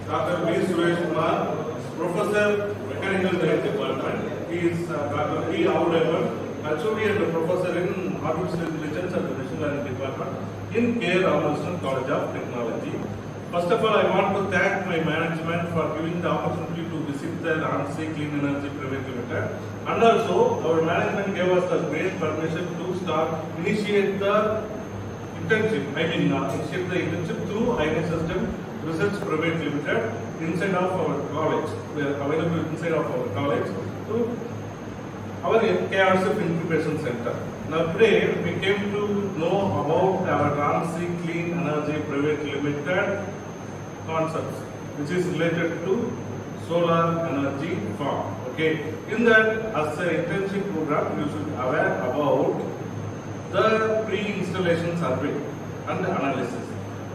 Dr. V. Suresh Kumar, Professor, Mechanical Department. He is Dr. P. Avudevan, HOD and Professor in Artificial Intelligence and Machine Learning Department in K. Ramakrishnan College of Technology. First of all, I want to thank my management for giving the opportunity to visit the RAMSI Clean Energy Private Limited, and also our management gave us the great permission to initiate the internship. Initiate the internship through INS System Research Private Limited inside of our college. We are available inside of our college through our KRSF Incubation Center. Now today we came to know about our RAMSI Clean Energy Private Limited concepts, which is related to solar energy farm. Okay, in that as an internship program, you should aware about the pre-installation survey and analysis.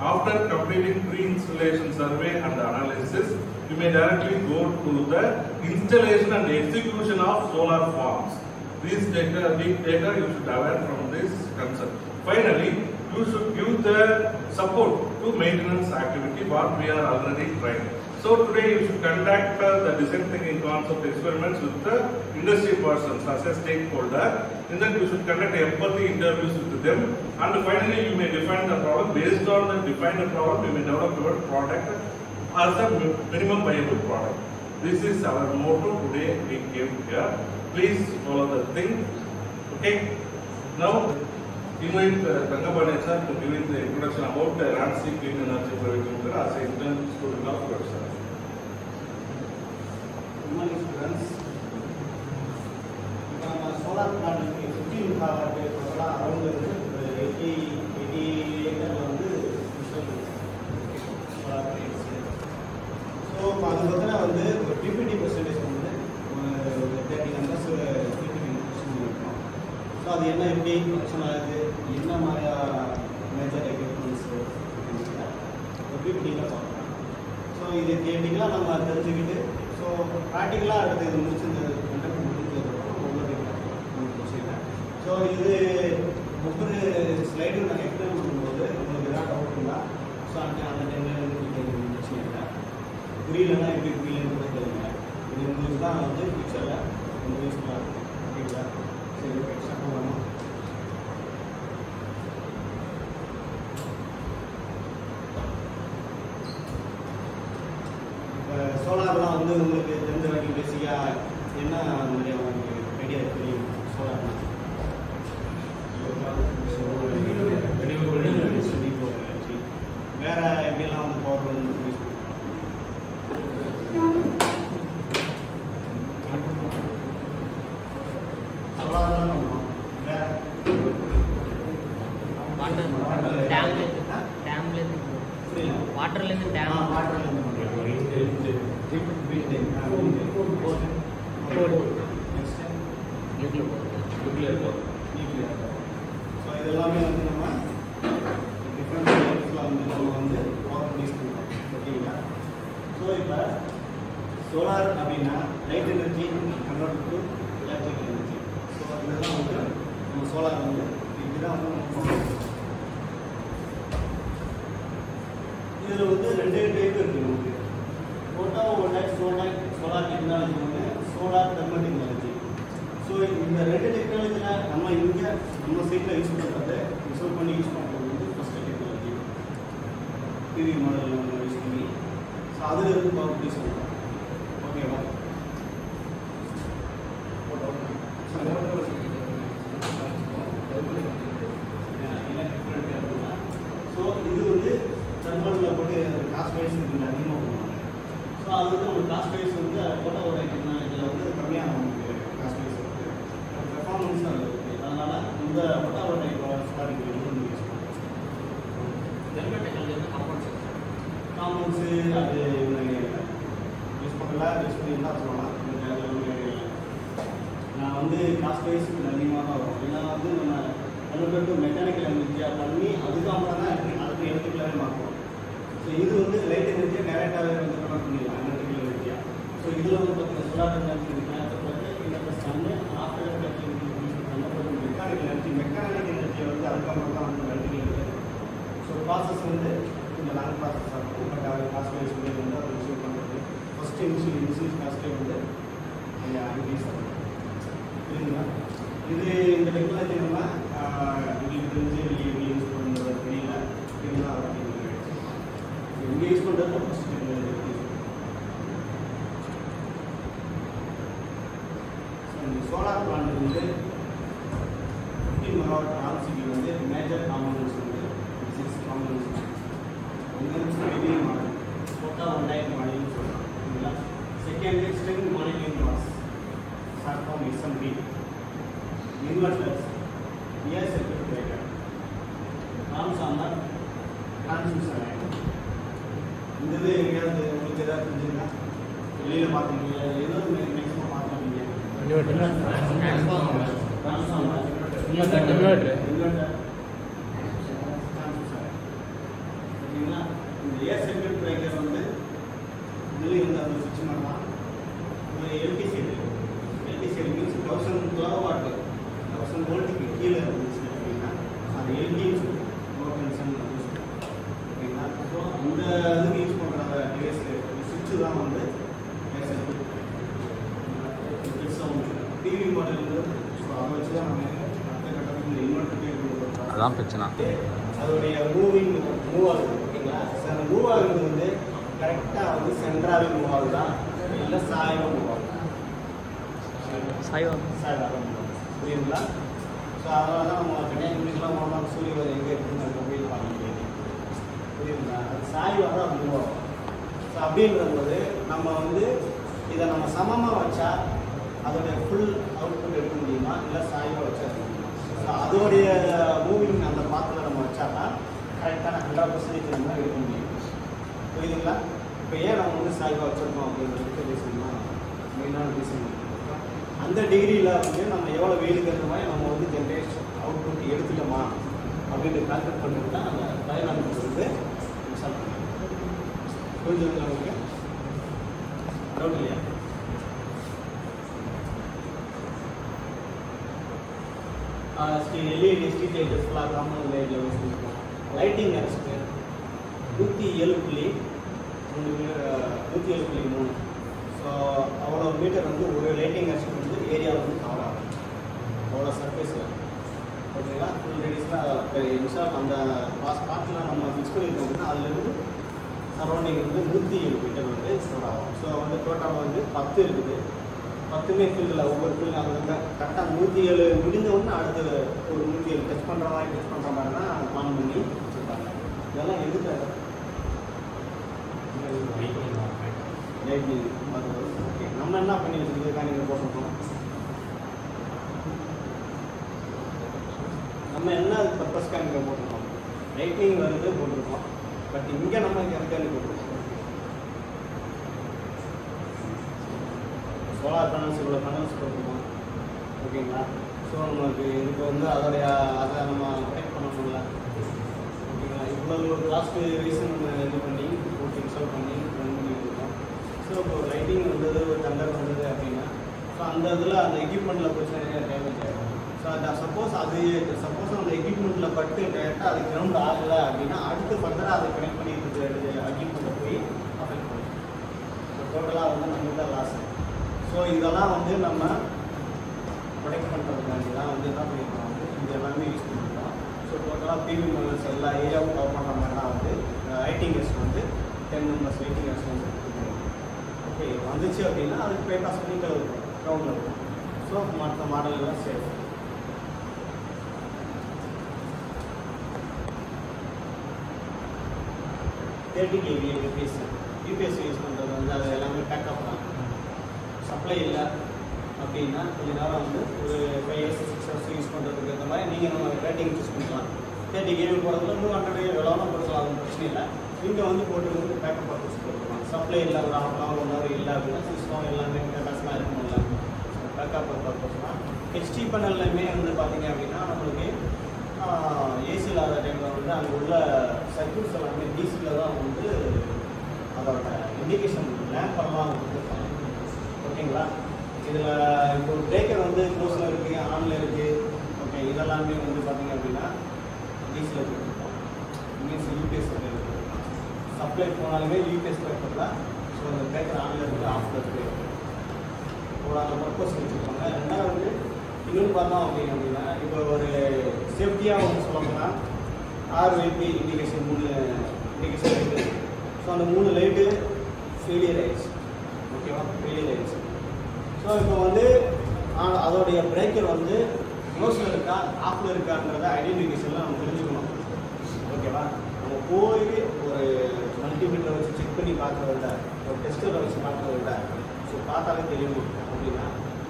After completing pre-installation survey and analysis, you may directly go to the installation and execution of solar farms. These data, big data, you should aware from this concept. Finally, you should give the support to maintenance activity what we are already trying. So today you should conduct the design thinking concept experiments with the industry persons as a stakeholder. In that you should conduct empathy interviews with them, and finally you may define the problem. Based on the defined problem, you may develop your product as a minimum viable product. This is our motto today we came here. Please follow the thing. Okay. Now invite Rangabani sir to give the introduction about the RAMSI Clean Energy Private Limited as an intern student of yours, sir. Good morning, students. Solar plant 15 around 80 acres solar plates. So அது பார்த்தா வந்து ஒரு PPT percentage வந்து 30 members PPT இருக்கும். So அது என்ன எப்படி function ஆகுது, என்ன மாதிரியா மேஜர் எக்யூப்மெண்ட்ஸ் ஒரு PPTயில் பார்க்கலாம். ஸோ இது தியரிட்டிக்கலாக நம்ம தெரிஞ்சுக்கிட்டு, ஸோ ப்ராக்டிக்கலாக அடுத்து இது முடிச்சிருந்த கண்டக்ட் முடிஞ்சதுக்கப்புறம் ஒவ்வொரு முடிச்சுக்கிறேன். ஸோ இது ஒவ்வொரு ஸ்லைடும் நான் எக்ஸ்பிளைன் பண்ணும்போது உங்களுக்கு எதாவது டவுட் இருந்தால் ஸோ அந்த டைமில் நீங்கள் முடிச்சுக்கிறேன். புரியலன்னா எப்படி புரியலன்னு கூட தெரியுங்க. இது உங்களுக்கு தான் வந்து ஃபியூச்சரில் ரொம்ப யூஸ்ஃபுல்லாக இருக்கும். ஓகேங்களா? சரி, ஓகே, ஸ்டார்ட் பண்ணலாமா? இப்போ சோலார்லாம் வந்து உங்களுக்கு தெரிஞ்ச வரைக்கும் பேசிக்காக என்ன மாதிரியா உங்களுக்கு ஐடியா தெரியும்? சோலார்னா வேற எப்படியெல்லாம் வந்து பவர் வந்து யூஸ் வாட்டர்லேருந்து டேம் ஸோ இதெல்லாமே வந்து நம்ம டிஃப்ரெண்ட் டைப்ஸில் வந்து நம்ம வந்து பவர் ப்ரொடியூஸ் பண்ணுறோம். ஓகேங்களா? ஸோ இப்போ சோலார் அப்படின்னா light energy convert to electric energy. So இதெல்லாம் வந்து நம்ம சோலார் வந்து இதுதான் வந்து நம்ம பண்ணுறோம். இதில் வந்து ரெண்டு டைப் இருக்குது நமக்கு. சோலார் டெக்னாலஜி வந்து சோலார் தெர்மல் டெக்னாலஜி. ஸோ இந்த ரெண்டு டெக்னாலஜியில் நம்ம இங்கே நம்ம சைட்டில் யூஸ் பண்ணுறது ரிசர்வ் பண்ணி யூஸ் பண்ணுறது வந்து ஃபஸ்ட்டு டெக்னாலஜி PV மாடல் நம்ம யூஸ் பண்ணி ஸோ அதில் இருந்து பவர் ப்ரொடியூஸ் பண்ணுறோம். ஓகேவா? ஸோ இது வந்து தெர்மலில் போட்டு காஸ்ட் வைஸ் அதிகமாக பண்ணுவாங்க. ஸோ அது வந்து ஒரு காஸ்ட் வைஸ் வந்து போட்டோவோட டெக்னாலஜியில் வந்து கம்மியாக நமக்கு காஸ்ட் வைஸ் இருக்குது, பெர்ஃபார்மன்ஸ் அது இருக்குது. அதனால் இந்த போட்டோவோட ஸ்டார்டிங் வந்து யூஸ் பண்ணுறோம். காம்பவுண்ட்ஸு அது யூஸ் பண்ணல, யூஸ் பண்ணியிருந்தால் சொல்லலாம். நான் வந்து காஸ்ட் வைஸ் அதிகமாக தான் வரும். ஏன்னா வந்து நம்ம கன்வெர்ட் டு மெக்கானிக்கல் எனர்ஜியாக பண்ணி அதுக்கப்புறம் தான் அதுக்கு எலக்ட்ரிக்கலாகவே மாற்றுவோம். ஸோ இது வந்து லைட் எனர்ஜியை டேரெக்டாகவே வந்து கன்வெர்ட் பண்ணிடலாம் எலக்ட்ரிக்கல் எனர்ஜியாக. ஸோ இதில் வந்து பார்த்தீங்கன்னா சோலார் எனர்ஜி இந்த ப்ளஸ் சன்னு ஆஃப்டர் எனர்ஜி மெக்கானிக்கல் எனர்ஜியை வந்து அதுக்கப்புறம் தான் வந்து எலக்ட்ரிக்கல் எனர்ஜி. ஸோ ப்ராசஸ் வந்து கொஞ்சம் லாங் ப்ராசஸ் ஆகும். பட் அது காஸ்ட் வைஸ் வந்து அது ஃபஸ்ட்டு இன்சூரன்ஸ் காஸ்ட்டே வந்து இன்க்ரீஸ் ஆகும். புரியுதுங்களா? இது இந்த டெக்னாலஜி நம்ம எங்களுக்கு தெரிஞ்சு வெளியே யூஸ் பண்ணுறது தெரியல. இருந்தால் இங்கே யூஸ் பண்ணுறது ஃபஸ்ட் டெக்னாலஜி. சோலார் பிளான்ட் வந்து 15 மெகாவாட் ஆர்சிபி வந்து மேஜர் காம்பனன்ட்ஸ் வந்து 6 காம்பனன்ட்ஸ் ஒன்று பெரிய மாடல் போட்டால் 1000 மாடல்னு சொல்கிறோம். சரிங்களா? Second string monitoring box short form SMB, inverters, air circuit breaker, transformer, transmission line. இந்த இது எங்கேயாவது உங்களுக்கு ஏதாவது தெரிஞ்சுன்னா வெளியில் பார்த்துருக்கீங்க, ஏதாவது மேக்ஸிமம் பார்த்துருக்கீங்க. டிரான்ஸ்ஃபார்மர், இன்வெர்டர், சரிங்களா? இந்த ஏர் சர்க்யூட் பிரேக்கர் வந்து இதுலேயும் வந்து அந்த சுவிட்ச் பண்ணலாம். இதில் எல்டிசிஎல் மீன்ஸ் 1000 கிலோவாட் 1000 வோல்ட்டுக்கு கீழே இருந்துச்சு அப்படின்னா அது எல்டின்னு லோ டென்ஷன் அப்படின்னு சொல்லுவோம். ஓகேங்களா? ஸோ அந்த இதுக்கு யூஸ் பண்ணுற டிவைஸ் சுவிட்சு தான் வந்து ஏர் சர்க்யூட் டிவி மாடல். ஸோ அதை வச்சு தான் நம்ம அடுத்த கட்டத்துக்கு இந்த இன்வெர்டர் அதான் பிரச்சனை. அதோடைய மூவ் ஆகுது. ஓகேங்களா? ஸோ அந்த மூவ் ஆகுறது வந்து கரெக்டாக வந்து சென்ட்ராகவே மூவ் ஆகுதா இல்லை சாயமாக மூவ் ஆகுதா? சாய்வாக மூவ் ஆகுது. புரியுதுங்களா? ஸோ அதனால தான் நம்ம கன்னியாகுமரிக்கெலாம் போனோம், சூரியன் எங்கே இருக்குன்னு அந்த மொபைல் பார்க்க முடியாது. புரியுதுங்களா? அது சாய்வாக தான் மூவ் ஆகும். ஸோ அப்படின்ற போது நம்ம வந்து இதை நம்ம சமமாக வச்சா அதோடைய ஃபுல் அவுட்புட் எடுக்க முடியுமா இல்லை சாய்வாக வச்சா எடுக்க முடியுமா? ஸோ அதோடைய மூவிங் அந்த பாத்தில் நம்ம வச்சா தான் கரெக்டான 100% நம்ம எடுக்க முடியும். புரியுதுங்களா? இப்போ ஏன் நம்ம வந்து சாய்வாக வச்சுருக்கோம் அப்படின்றதுக்கு ரீசன்னா மெயினான ரீசன் அந்த டிகிரியில் வந்து நம்ம எவ்வளோ வெயிலுக்கு ஏற்ற மாதிரி நம்ம வந்து ஜென்ரேஷன் அவுட்புட் எடுத்துட்டோமா அப்படின்ற கால்குலேட் பண்ணிட்டு தான் அந்த டயனாமிக்ஸ் வந்து சால்வ் பண்ணுவோம். புரிஞ்சுதுங்களா உங்களுக்கு? டவுட் இல்லையா? எல்இடி ஸ்ட்ரீட் லைட் ஃபுல்லாக காமன் லைட்டில் யூஸ் பண்ணிருக்கோம். Lighting arrest 107.3. ஸோ அவ்வளோ மீட்டர் வந்து ஒரு லைட்டிங் அரெஸ்ட் வந்து ஏரியாவில் வந்து கவர் ஆகும். அவ்வளோ சர்ஃபேஸில். ஓகேங்களா? ஃபுல் ரேடியஸில் இன்ஸ்டால் அந்த ஸ்பாட்டில் நம்ம ஃபிக்ஸ் பண்ணியிருக்கோம் அப்படின்னா அதுலேருந்து சரௌண்டிங் வந்து 107 மீட்டர் வந்து ஸ்டோர் ஆகும். ஸோ வந்து டோட்டல் வந்து 10 இருக்குது. 10மே ஃபீல்டில் ஒவ்வொரு ஃபீல்டு அது வந்து கரெக்டாக 107 முடிஞ்ச உடனே அடுத்து ஒரு 107 டச் பண்ணுற மாதிரி தான் பிளான் பண்ணி வச்சுருக்காங்க. இதெல்லாம் எதுக்காக? லைட்டிங். ஓகே, நம்ம என்ன பண்ணி வச்சுருக்கோம் நீங்கள் போட்டிருக்கோம். நம்ம என்ன பர்பஸ்க்காக இங்கே போட்டிருக்கோம்? லைட்டிங் வந்து போட்டிருக்கோம். பட் இங்கே நம்ம எதுக்காக போட்டிருக்கோம்? சோலார் பேனல்ஸ் இவ்வளோ பேனல்ஸ் போட்டிருக்கோம். ஓகேங்களா? ஸோ நமக்கு இதுக்கு வந்து அதை நம்ம ப்ரொடெக்ட் பண்ண முடியல. ஓகேங்களா? இவ்வளோ ஒரு லாஸ்ட் ரீசன் நம்ம இது பண்ணி போட்டு இன்ஸ்டால் பண்ணி ரன் பண்ணிட்டு இருக்கோம். ஸோ இப்போ லைட்டிங் வந்தது, ஒரு தண்டர் வந்தது அப்படின்னா ஸோ அந்த இதில் அந்த எக்யூப்மெண்ட்டில் பிரச்சனை டேமேஜ் ஆகிடும். ஸோ அது சப்போஸ் அந்த எக்யூப்மெண்ட்டில் பட்டு டேரெக்டாக அது கிரவுண்ட் ஆகலை அப்படின்னா அடுத்து ஃபர்தராக அதை கனெக்ட் பண்ணிட்டு எக்யூப்மெண்ட்டை போய் அஃபெக்ட் பண்ணும். ஸோ டோட்டலாக வந்து நமக்கு தான் லாஸ். ஸோ இதெல்லாம் வந்து நம்ம ப்ரொடெக்ட் பண்ணுறதுக்காண்டி தான் வந்து என்ன பண்ணியிருக்கோம் வந்து இது எல்லாமே யூஸ் பண்ணியிருக்கோம். ஸோ டோட்டலாக பிவி மெம்பர்ஸ் எல்லா ஏரியாவும் கவர் பண்ணுற மாதிரி தான் வந்து ரைட்டிங் கெஸ்ட் வந்து 10 மெம்பர்ஸ் ரைட்டிங் கெஸ்ட் வந்து ஓகே வந்துச்சு அப்படின்னா அதுக்கு பேப்பாஸ் பண்ணி கிரவுண்டில் இருக்கும். ஸோ மற்ற மாடல் எல்லாம் சேஃப். யூபிஎஸ் யூஸ் பண்ணுறது வந்து அது எல்லாமே பேக்கப் தான். சப்ளை இல்லை அப்படின்னா கொஞ்ச நேரம் வந்து ஒரு 5 years 6 years யூஸ் பண்ணுறதுக்கு ஏற்ற மாதிரி நீங்கள் நம்ம ரேட்டிங் சூஸ் பண்ணிக்கலாம். 30 KB போகிறதுல 200 எவ்வளோனா போட்டுக்கலாம், அது பிரச்சனை இல்லை. இங்கே வந்து போட்டு வந்து பேக்கப் பர்பஸ் போட்டுக்கலாம். சப்ளை இல்லை, ஒரு 1/2 hour 1 hour இல்லை அப்படின்னா சிஸ்டம் எல்லாமே கேட்டாஸ்லாம் இருக்கும்ல, பேக்கப் பர்பஸ்னால் ஹெச்டி பேனல்லையுமே வந்து பார்த்தீங்க அப்படின்னா நம்மளுக்கு ஏசி இல்லாத டைமில் வந்து அங்கே உள்ள சர்க்யூட்ஸ் எல்லாமே டிசியில் தான் வந்து அதோட இண்டிகேஷன் லேம்பெல்லாம் வந்து ஓகேங்களா. இதில் இப்போ பிரேக்கர் வந்து க்ளோஸில் இருக்குது, ஆனில் இருக்குது. ஓகே, இதெல்லாமே வந்து பார்த்தீங்க அப்படின்னா டிசியில் கொடுத்துருக்கோம். மீன்ஸ் யூபிஎஸ் சப்ளை போனாலுமே யூபிஎஸ் பேக்கப் தான். ஸோ அந்த பிரேக்கர் ஆன்ல இருக்குது ஆஃப்ல இருக்குது ஒரு அந்த பர்பஸ் வச்சுருப்பாங்க. ரெண்டாவது வந்து இன்னொன்று பார்த்தோம் அப்படின்னா இப்போ ஒரு சேஃப்டியாக ஒன்று சொல்லணும்னா ஆர்விபி இண்டிகேஷன் 3 இண்டிகேஷன் இருக்குது. ஸோ அந்த 3 லைட்டு ஃபெயிலியர் ஆயிடுச்சு. ஓகேவா, ஃபெயிலியர் ஆயிடுச்சு. ஸோ இப்போ வந்து அதோடைய பிரேக்கர் வந்து க்ளோஸில் இருக்கா ஆஃபில் இருக்கான்றத ஐடென்டிஃபிகேஷன்லாம் நம்ம தெரிஞ்சுக்கணும். ஓகேவா, நம்ம போய் ஒரு மல்டிமீட்டரை வச்சு செக் பண்ணி பார்க்கறத விட ஒரு டெஸ்டரை வச்சு பார்க்கறத விட ஸோ பார்த்தாலே தெரியும் அப்படின்னா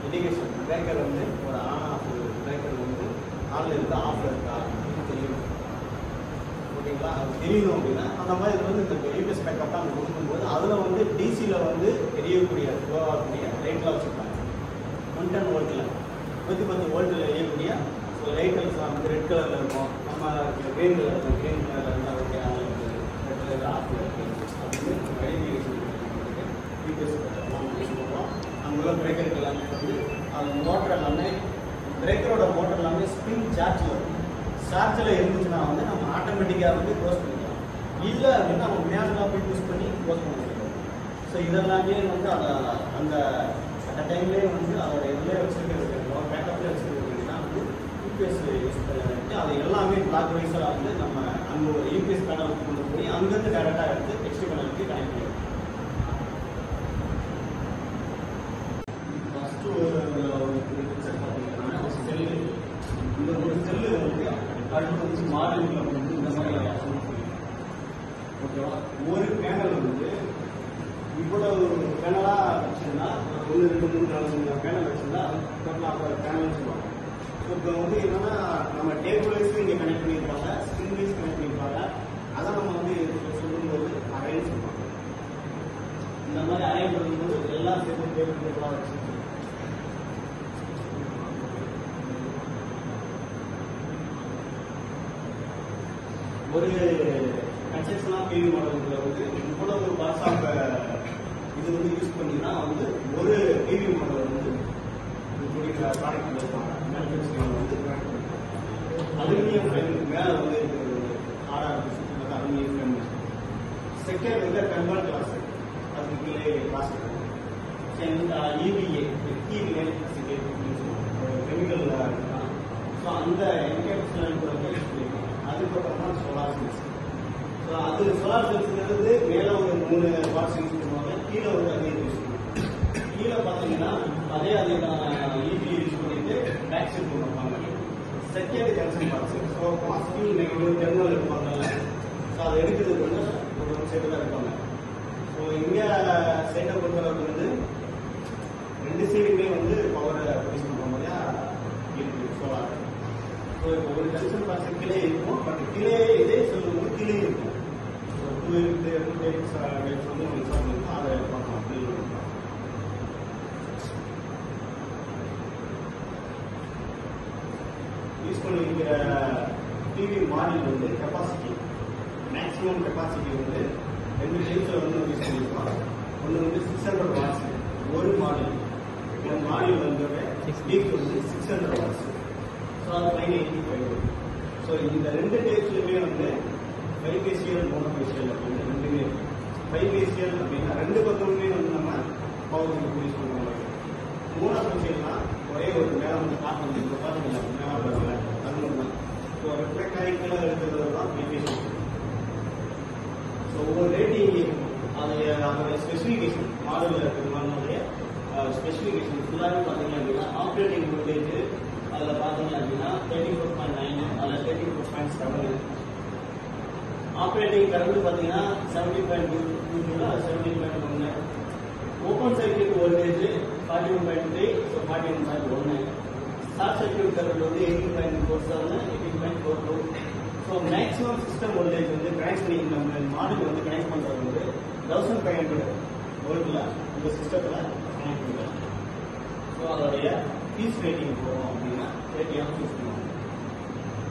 இண்டிகேஷன் பிரேக்கர் வந்து ஒரு ஆன் ஆஃப் பிரேக்கர் வந்து ஆனில் இருக்கா ஆஃபில் இருக்கா அப்படின்னு தெரியும். ஓகேங்களா, அது தெரியணும் அப்படின்னா அந்த மாதிரி இது வந்து இந்த யூபிஎஸ் பேக்கப் தான் கொடுக்கும்போது அதில் வந்து டிசியில் வந்து தெரியக்கூடிய ஆகக்கூடிய லைட்டில் வச்சுருப்பாங்க. 110 வோல்ட்டில் 110 வோல்ட்டில் எரியக்கூடிய ஸோ லைட்ஸ்லாம் வந்து ரெட் கலரில் இருக்கும். நம்ம கிரீன் கலரில் இருந்தால் ஓகே ரெட் கலர் ஆஃபில் இருக்குது அப்படின்னு ஐடென்டிஃபிகேஷன் யூபிஎஸ் பேக்கப்லாம் யூஸ் பண்ணுறோம். அங்குள்ள பிரேக்கருக்கு எல்லாமே வந்து அந்த மோட்டர் எல்லாமே பிரேக்கரோட மோட்டர் எல்லாமே ஸ்ப்ரிங் சார்ஜில் இருக்கும். சார்ஜில் இருந்துச்சுன்னா வந்து நம்ம ஆட்டோமேட்டிக்காக வந்து க்ளோஸ் பண்ணிக்கலாம். இல்லை அப்படின்னா நம்ம மேலாம் போய் யூஸ் பண்ணி க்ளோஸ் பண்ண முடியும். ஸோ இதெல்லாமே வந்து அந்த டைம்லேயே வந்து அதோட இதில் வச்சுருக்கிறது பேக்கப்லேயே வச்சுருக்கிறது அப்படின்னா வந்து யூபிஎஸ் யூஸ் பண்ணிட்டு அது எல்லாமே பிளாக் வைஸாக வந்து நம்ம அங்கே ஒரு யூபிஎஸ் பேனலுக்கு கொண்டு போய் அங்கேருந்து டேரெக்டாக எடுத்து ஹெச்டி பேனலுக்கு கனெக்ட் பண்ணிடுவோம். ஃபஸ்ட்டு ஒரு பிக்சர் பார்த்தீங்கன்னா ஒரு செல்லு, இந்த ஒரு செல்லு வந்து அடுத்து வந்து மாடலில் வந்து இந்த மாதிரி ஓகேவா. ஒரு பேனல் வந்து இவ்வளவு பேனலாக வச்சுருந்தா 1 2 3 4 5 பேனல் வச்சுருந்தா டோட்டலாக 50 பேனல் சொல்லுவாங்க. ஸோ இப்போ வந்து என்னன்னா நம்ம டேபிள் வைஸ் இங்கே கனெக்ட் பண்ணியிருப்பாங்க, ஸ்கிரீன் வைஸ் கனெக்ட் பண்ணியிருப்பாங்க. அதை நம்ம வந்து சொல்லும்போது அரேஞ்ச் சொல்லுவாங்க. இந்த மாதிரி அரேஞ்ச் பண்ணும்போது எல்லாம் சேர்த்து டேபிளாக வச்சு ஒரு கன்ஸ்ட்ரக்ஷனாக டிவி மாடல்ல வந்து இவ்வளவு வாட்ஸ்அப் இது வந்து யூஸ் பண்ணினா வந்து ஒரு டிவி மாடல் வந்து ப்ராடக்ட் மேனுஃபேக்சரிங் வந்து அலுமினியம் ஃப்ரேம் மேலே வந்து இருக்கிறது ஆர்ஆர் அலுமினியம் ஃப்ரேம். செகண்ட் வந்து கன்வெர்ட் கிளாஸ், அதுக்கு கீழே glass EPA TV electricity chemical இருக்கலாம். ஸோ அந்த என்கேப்சுலேட் பண்ணியிருக்காங்க. அதுக்கப்புறம் தான் சோலார் செல்ஸ். ஸோ அது சோலார் செல்ஸ்ங்கிறது மேலே ஒரு 3 பார்ட்ஸ் யூஸ் பண்ணுவாங்க, கீழே ஒரு அதே யூஸ் பண்ணுவாங்க. கீழே பார்த்தீங்கன்னா அதே இபி யூஸ் பண்ணிட்டு பேக் சைட் கொடுப்பாங்க. Second junction parts, so positive negative terminal இருப்பாங்கல்ல, ஸோ அதை எடுக்கிறதுக்கு வந்து ஒரு சைடு தான் இருப்பாங்க. ஸோ இங்கே சைட்டை பொறுத்தளவுக்கு வந்து 2 சைடுமே வந்து பவரை ப்ரொடியூஸ் பண்ணுற மாதிரியா இருக்குது சோலார். ஸோ இப்போ ஒரு ஜங்ஷன் பார்ட்ஸ் கீழே இருக்கும், பட் கீழே இதே சொல்லும்போது கீழே இருக்கும். ஸோ 2 டைப்ஸ் வந்து நம்ம இன்ஸ்டால் பண்ணிருக்கோம், அதை பார்க்கலாம். யூஸ் பண்ணியிருக்கிற டிவி மாடல் வந்து கெப்பாசிட்டி மேக்ஸிமம் கெப்பாசிட்டி வந்து 2 டைப்ஸில் வந்து யூஸ் பண்ணியிருக்கோம். ஒன்று வந்து 600 வாட்ஸ் ஒரு மாடல், இந்த மாடல் வந்து ஸ்பீக் வந்து 600 வாட்ஸ். ஸோ அது 985. ஸோ இந்த 2 டைப்ஸ்லையுமே வந்து ஃபைபேசியல் மோனோபேசியல் அப்படின்னு ரெண்டுமே இருக்கு. ஃபைபேசியல் அப்படின்னா 2 பக்கமுமே வந்து நம்ம பவர் யூஸ் பண்ணுவோம். மோனோபேசியல்னா ஒரே ஒரு மேலே வந்து காட்டும் இப்போ பார்த்தீங்கன்னா மேலே அது மட்டும் தான். ஸோ ரிஃப்ளெக்ட் ஆகி கீழே இருக்கிறது தான் ஃபைபேசியல். ஸோ ஒவ்வொரு ரேட்டிங் இருக்கும், அது அதோடைய ஸ்பெசிஃபிகேஷன் மாடலில் இருக்கிறதுனாலுடைய ஸ்பெசிஃபிகேஷன் ஃபுல்லாகவே பார்த்தீங்க அப்படின்னா ஆப்ரேட்டிங் வோல்டேஜ் அதில் பார்த்தீங்க அப்படின்னா 34.9, அதில் 34.7. ஆப்ரேட்டிங் கரண்ட் பார்த்தீங்கன்னா 70.2, அது 70.1. Open circuit voltage 41.3, so 41.1. Short circuit current வந்து 18.47, 18.42. ஸோ மேக்ஸிமம் சிஸ்டம் வோல்டேஜ் வந்து கனெக்ட் பண்ணி நம்ம மாடல் வந்து கனெக்ட் பண்ணுறது வந்து 1500 வோல்ட்டில் இந்த சிஸ்டத்தில் கனெக்ட் பண்ணிக்கலாம். ஸோ அதோடைய பீஸ் ரேட்டிங் போகிறோம் அப்படின்னா 30 ஆம்ஸ் யூஸ் பண்ணுவாங்க.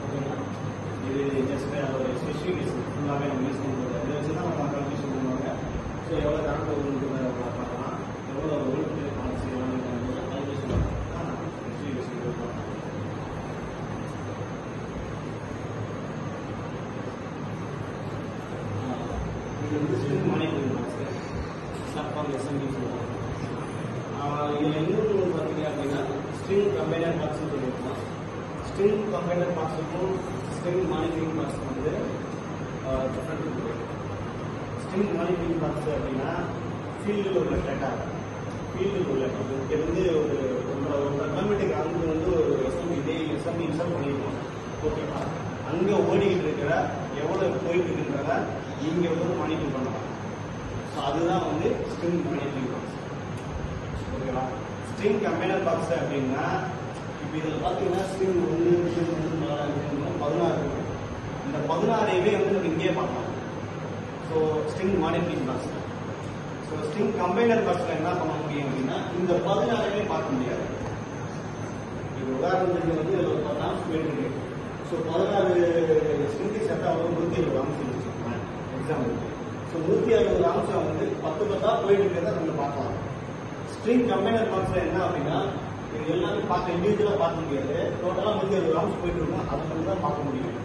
ஓகேங்களா, இது ஜஸ்ட் அதோடைய ஸ்பெசிஃபிகேஷன் ஃபுல்லாகவே நம்ம யூஸ் பண்ணுறது இதை வச்சு தான் நம்ம கன்ஃபியூஷன் பண்ணுவாங்க. ஸோ எவ்வளோ கரண்ட் வருதுன்னு பார்க்கலாம், எவ்வளோ வோல்ட் பாலிசி கன்ஃபியூஷன் ஸ்பெசிஃபிகேஷன் பார்க்கலாம். இது வந்து string monitoring box. Normal SMB சொல்லுவாங்க. இதில் இன்னொன்று பார்த்தீங்க அப்படின்னா ஸ்ட்ரிங் கம்பைனர் பாக்ஸ்னு சொல்லியிருக்கோம். ஸ்ட்ரிங் கம்பைனர் பாக்ஸுக்கும் ஸ்ட்ரிங் மானிட்டரிங் பாக்ஸ் வந்து டிஃப்ரெண்ட் இருக்குது. ஸ்ட்ரிங் மானிட்டரிங் பாக்ஸ் அப்படின்னா ஃபீல்டில் உள்ள டேட்டா, ஃபீல்டில் உள்ள இங்கே வந்து ஒரு கிலோமீட்டருக்கு அங்கே வந்து ஒரு எஸ்எம்பி இன்ஸ்டால் பண்ணியிருக்கோம். ஓகேவா? அங்கே ஓடிக்கிட்டு இருக்கிற எவ்வளோ போயிட்டு இருக்குன்றத இங்கே வந்து மானிட்டர் பண்ணலாம். ஸோ அதுதான் வந்து ஸ்ட்ரிங் மானிட்டரிங் பாக்ஸ். ஓகேவா? ஸ்ட்ரிங் கம்பைனர் பாக்ஸ் அப்படின்னா இப்போ இதில் பார்த்தீங்கன்னா ஸ்ட்ரிங் 1 2 3 4 16 இருக்கு. இந்த 16ஐயுமே வந்து நம்ம இங்கேயே பார்க்கலாம். So string monitoring box. So string combiner பாக்ஸில் என்ன பண்ண முடியும் அப்படின்னா இந்த 16ஐயுமே பார்க்க முடியாது. இப்போ உதாரணத்துக்கு வந்து இதில் ஒரு 10 ஆம்ஸ் போயிட்டு இருக்கு. ஸோ 16 ஸ்ட்ரிங்கு செட் ஆகும் 120 ஆம்ஸ் வச்சுக்கோங்க எக்ஸாம்பிளுக்கு. ஸோ 160 ஆம்ஸை வந்து 10 10ஆக போயிட்டு இருக்கிறத நம்ம பார்க்கலாம். ஸ்ட்ரிங் கம்பைனர் பாக்ஸில் என்ன அப்படின்னா இது எல்லாமே பார்க்க இண்டிவிஜுவலாக பார்க்க முடியாது. டோட்டலாக 160 ஆம்ஸ் போயிட்டு இருக்கும். அதை மட்டும் தான் பார்க்க முடியும்.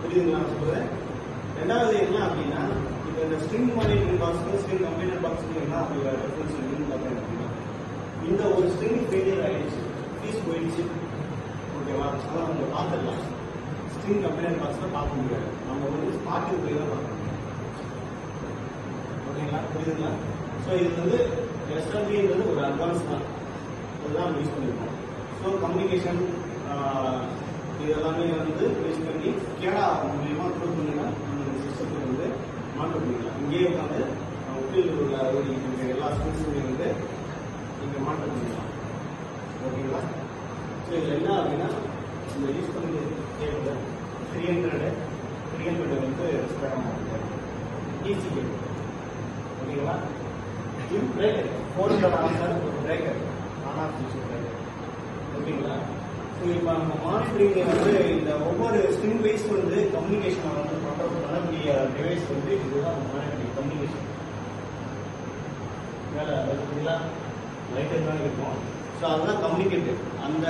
புரியுதுங்களா நான் சொல்கிறேன்? ரெண்டாவது என்ன அப்படின்னா இப்போ இந்த ஸ்ட்ரிங் மானிட்டரிங் பாக்ஸுக்கு ஸ்ட்ரிங் கம்பைனர் பாக்ஸுக்கு என்ன அப்படிங்கிற டிஃபரன்ஸ் இருக்குன்னு பார்த்தீங்க அப்படின்னா இந்த ஒரு ஸ்ட்ரிங் ஃபெயிலியர் ஆகிடுச்சு, ஃபீஸ் போயிடுச்சு. ஓகேவா? அதெல்லாம் நம்ம பார்த்துடலாம். ஸ்ட்ரிங் கம்பைனர் பாக்ஸில் பார்க்க முடியாது. நம்ம வந்து ஸ்பாட்டில் போய் தான் பார்க்க முடியும். ஓகேங்களா? புரியுதுங்களா? ஸோ இது வந்து எஸ்எம்பின்றது ஒரு அட்வான்ஸ் தான். இதுதான் யூஸ் பண்ணியிருக்கோம். ஸோ கம்யூனிகேஷன் இது எல்லாமே வந்து யூஸ் பண்ணி கேடா மூலியமா ப்ரூவ் பண்ணினா நம்ம சிஸ்டத்தை வந்து மாற்ற முடியலாம். இங்கேயே உட்காந்து ஃபீல்டில் உள்ள எல்லா ஸ்கில்ஸுமே வந்து இங்கே மாற்ற முடியலாம். ஓகேங்களா? ஸோ இதில் என்ன அப்படின்னா இந்த யூஸ் பண்ணி கேபிள் 300 வந்து ஸ்பேர் ஆகுது டிசி கேபிள். ஓகேங்களா? இது பிரேக்கர் 400 ஆம்ஸ் ஒரு பிரேக்கர் ஆன் ஆஃப் பிரேக்கர். ஓகேங்களா? ஸோ இப்போ நம்ம மானிட்டரிங் வந்து இந்த ஒவ்வொரு ஸ்ட்ரிங் வைஸ் வந்து கம்யூனிகேஷனை வந்து பண்ணக்கூடிய டிவைஸ் வந்து இதுதான் மானிட்டரிங் கம்யூனிகேஷன். வேலை லைட்டாக தான் இருக்கும். ஸோ அதுதான் கம்யூனிகேட்டர். அந்த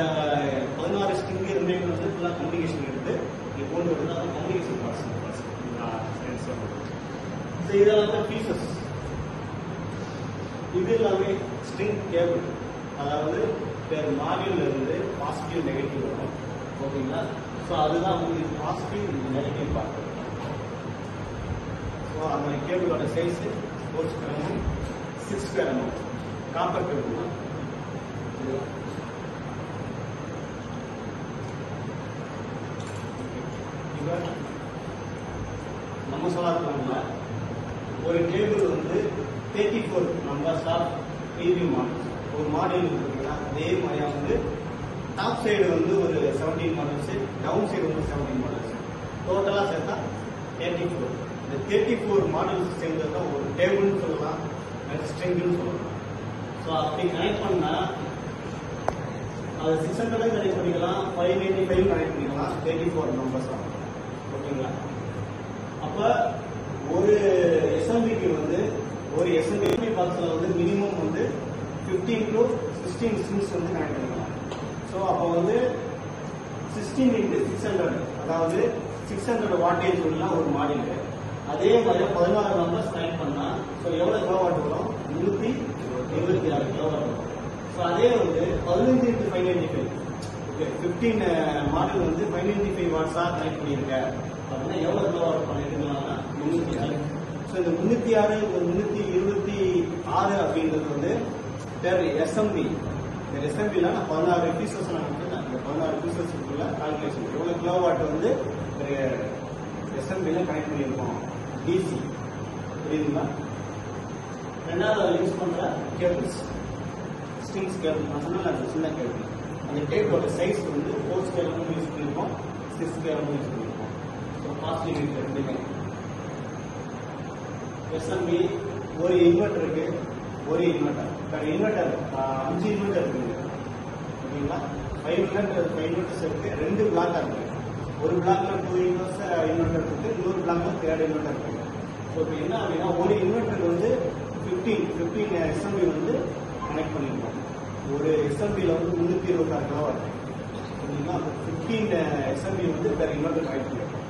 16 ஸ்ட்ரிங் ரிமைண்டர் வந்து ஃபுல்லாக கம்யூனிகேஷன் எடுத்து இது கொண்டு வந்து அது கம்யூனிகேஷன் பாக்ஸ். ஸோ இதெல்லாம் தான் பீசஸ். இது எல்லாமே ஸ்ட்ரிங் கேபிள், அதாவது பேர் மாடியூல்ல இருந்து பாசிட்டிவ் நெகட்டிவ் வரும். ஓகேங்களா? ஸோ அதுதான் வந்து பாசிட்டிவ் நெகட்டிவ் பார்ட். ஸோ அந்த கேபிளோட size 4 square mm 6 square mm copper cable தான். இப்போ நம்ம சொல்லாத ஒரு கேபிள் வந்து 34 நம்பர்ஸ் ஆஃப் பிபி மாடல்ஸ் ஒரு மாடல் இருக்குங்களா? அதே மாதிரியா வந்து டாப் சைடு வந்து ஒரு 17 மாடல்ஸ், டவுன் சைடு வந்து 17 மாடல்ஸ், டோட்டலாக சேர்த்தா 34. இந்த 34 மாடல்ஸ் சேர்ந்தது தான் ஒரு டேபிள்னு சொல்லலாம், ஸ்ட்ரிங்னு சொல்லலாம். ஸோ அப்படி கனெக்ட் பண்ணால் அது 600 கனெக்ட் பண்ணிக்கலாம், 595 கனெக்ட் பண்ணிக்கலாம், 34 நம்பர்ஸ் ஆகும். ஓகேங்களா? அப்போ ஒரு எஸ்எம்பிக்கு வந்து ஒரு எஸ்எம்பி பாக்ஸில் வந்து மினிமம் வந்து 15 to 16 ஸ்ட்ரிங்ஸ் வந்து கனெக்ட் பண்ணிக்கலாம். ஸோ அப்போ வந்து 16 into 600, அதாவது 600 வாட்டேஜ் உள்ள ஒரு மாடியூல். அதே மாதிரி 16 நம்பர்ஸ் கனெக்ட் பண்ணால் ஸோ எவ்வளோ கிலோவாட் வரும்? 326 கிலோவாட் வரும். ஸோ அதே வந்து 15 into 595, ஓகே 15 மாடியூல் வந்து 595 வாட்ஸாக கனெக்ட் பண்ணியிருக்க அப்படின்னா எவ்வளோ கிலோவாட் பண்ணிருக்கலாம்னா 306. ஸோ இந்த 306 ஒரு 326 அப்படின்றது வந்து பெர் எஸ்எம்பி. இந்த எஸ்எம்பியில் நான் 16 பீசஸ் நான் வந்து அந்த 16 பீசஸ்க்குள்ள கால்குலேஷன் எவ்வளோ கிலோவாட் வந்து எஸ்எம்பியில் கனெக்ட் பண்ணியிருக்கோம் டிசி. புரியுதுங்களா? ரெண்டாவது யூஸ் பண்ணுற கேபிள்ஸ் ஸ்ட்ரிங்ஸ் கேபிள் நான் சொன்னால் அந்த சின்ன கேபிள். அந்த கேபிளோட சைஸ் வந்து 4 ஸ்கொயர் mm யூஸ் பண்ணியிருக்கோம், 6 ஸ்கொயர் mm யூஸ் பண்ணியிருக்கோம். ஸோ காஸ்ட்லி ரேட் ரெண்டுமே. எஸ்எம்பி ஒரு இன்வெர்டர் இருக்கு, ஒரு இன்வெர்டர் இன்வெர்டர் 5 இன்வெர்டர் இருக்குங்க. ஓகேங்களா? 5 இன்வெர்டர்ஸ் இருக்கு, 2 பிளாக்கா இருக்கு. ஒரு பிளாக்ல 2 இன்வெர்டர் இருக்கு, இன்னொரு பிளாக்ல 3 இன்வெர்டர் இருக்கு. ஸோ இப்போ என்ன அப்படின்னா ஒரு இன்வெர்டர் வந்து 15 எஸ்எம்பி வந்து கனெக்ட் பண்ணிருக்கோம். ஒரு எஸ்எம்பியில் வந்து 326 கிலோவாட். ஓகேங்களா? 15 எஸ்எம்பி வந்து வேற இன்வெர்டர் கனெக்ட் பண்ணிருக்கோம்.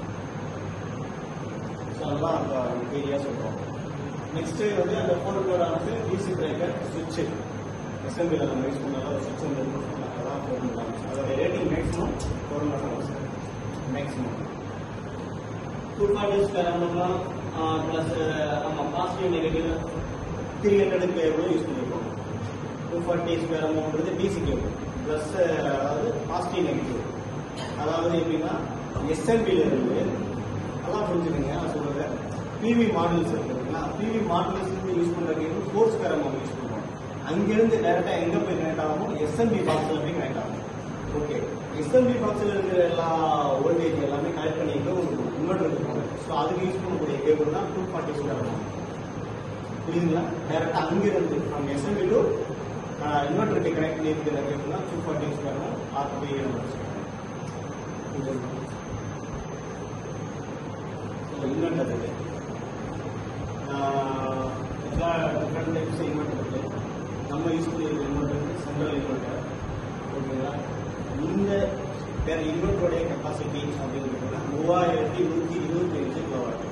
ஸோ அதுதான் இப்போ ஏரியா சொல்றோம். நெக்ஸ்ட் வந்து அந்த 4 கோட் ஆனது டிசி பிரேக்கர் சுவிட்ச் அசம்பிளில் நம்ம யூஸ் பண்ணாலும் ஒரு சுவிட்ச் வந்து யூஸ் பண்ணலாம். அதான் 4 கோட் ஆனது. அதோட ரேட்டிங் மேக்ஸிமம் 4 கோட் ஆனது மேக்ஸிமம் 240 ஸ்கொயர் எம்எம்லாம் ப்ளஸ் நம்ம பாசிட்டிவ் நெகட்டிவ் 300 கேபிள் யூஸ் பண்ணியிருக்கோம். 240 ஸ்கொயர் எம்எம்ன்றது டிசி கேபிள் ப்ளஸ் அதாவது பாசிட்டிவ் நெகட்டிவ். அதாவது எப்படின்னா எஸ்எம்பியில் இருந்து நல்லா புரிஞ்சுக்கங்க. நான் சொல்றது பிவி மாடல்ஸ் இருக்குங்களா, பிவி மாடல்ஸ் யூஸ் பண்ணுற கேபிள் 4 ஸ்கொயர் எம்எம் யூஸ் பண்ணுவோம். அங்கிருந்து டைரெக்டாக எங்கே போய் கனெக்ட் ஆகும், எஸ்எம்பி பாக்ஸில் போய் கனெக்ட் ஆகும். ஓகே, எஸ்எம்பி பாக்ஸில் இருக்கிற எல்லா வோல்டேஜ் எல்லாமே கனெக்ட் பண்ணிட்டு ஒரு இன்வெர்டர் இருக்காங்க. ஸோ அதுக்கு யூஸ் பண்ணக்கூடிய கேபிள் தான் 240 ஸ்கொயர் எம்எம். புரியுதுங்களா? டைரெக்டாக அங்கிருந்து நம்ம எஸ்எம்பி டு இன்வெர்டருக்கு கனெக்ட் பண்ணியிருக்கிற கேபிள் தான் 240 ஸ்கொயர் எம்எம் R3 இன்வெர்டர் இருக்கு. எல்லா டிஃப்ரெண்ட் டைப்ஸ் இன்வெர்டர் இருக்கு. நம்ம யூஸ் பண்ணியிருக்க இன்வெர்டர் சென்ட்ரல் இன்வெர்டர். ஓகேங்களா? இந்த வேற இன்வெர்டருடைய கெப்பாசிட்டி அப்படின்னு பார்த்தீங்கன்னா 3125 கிலோவாட்.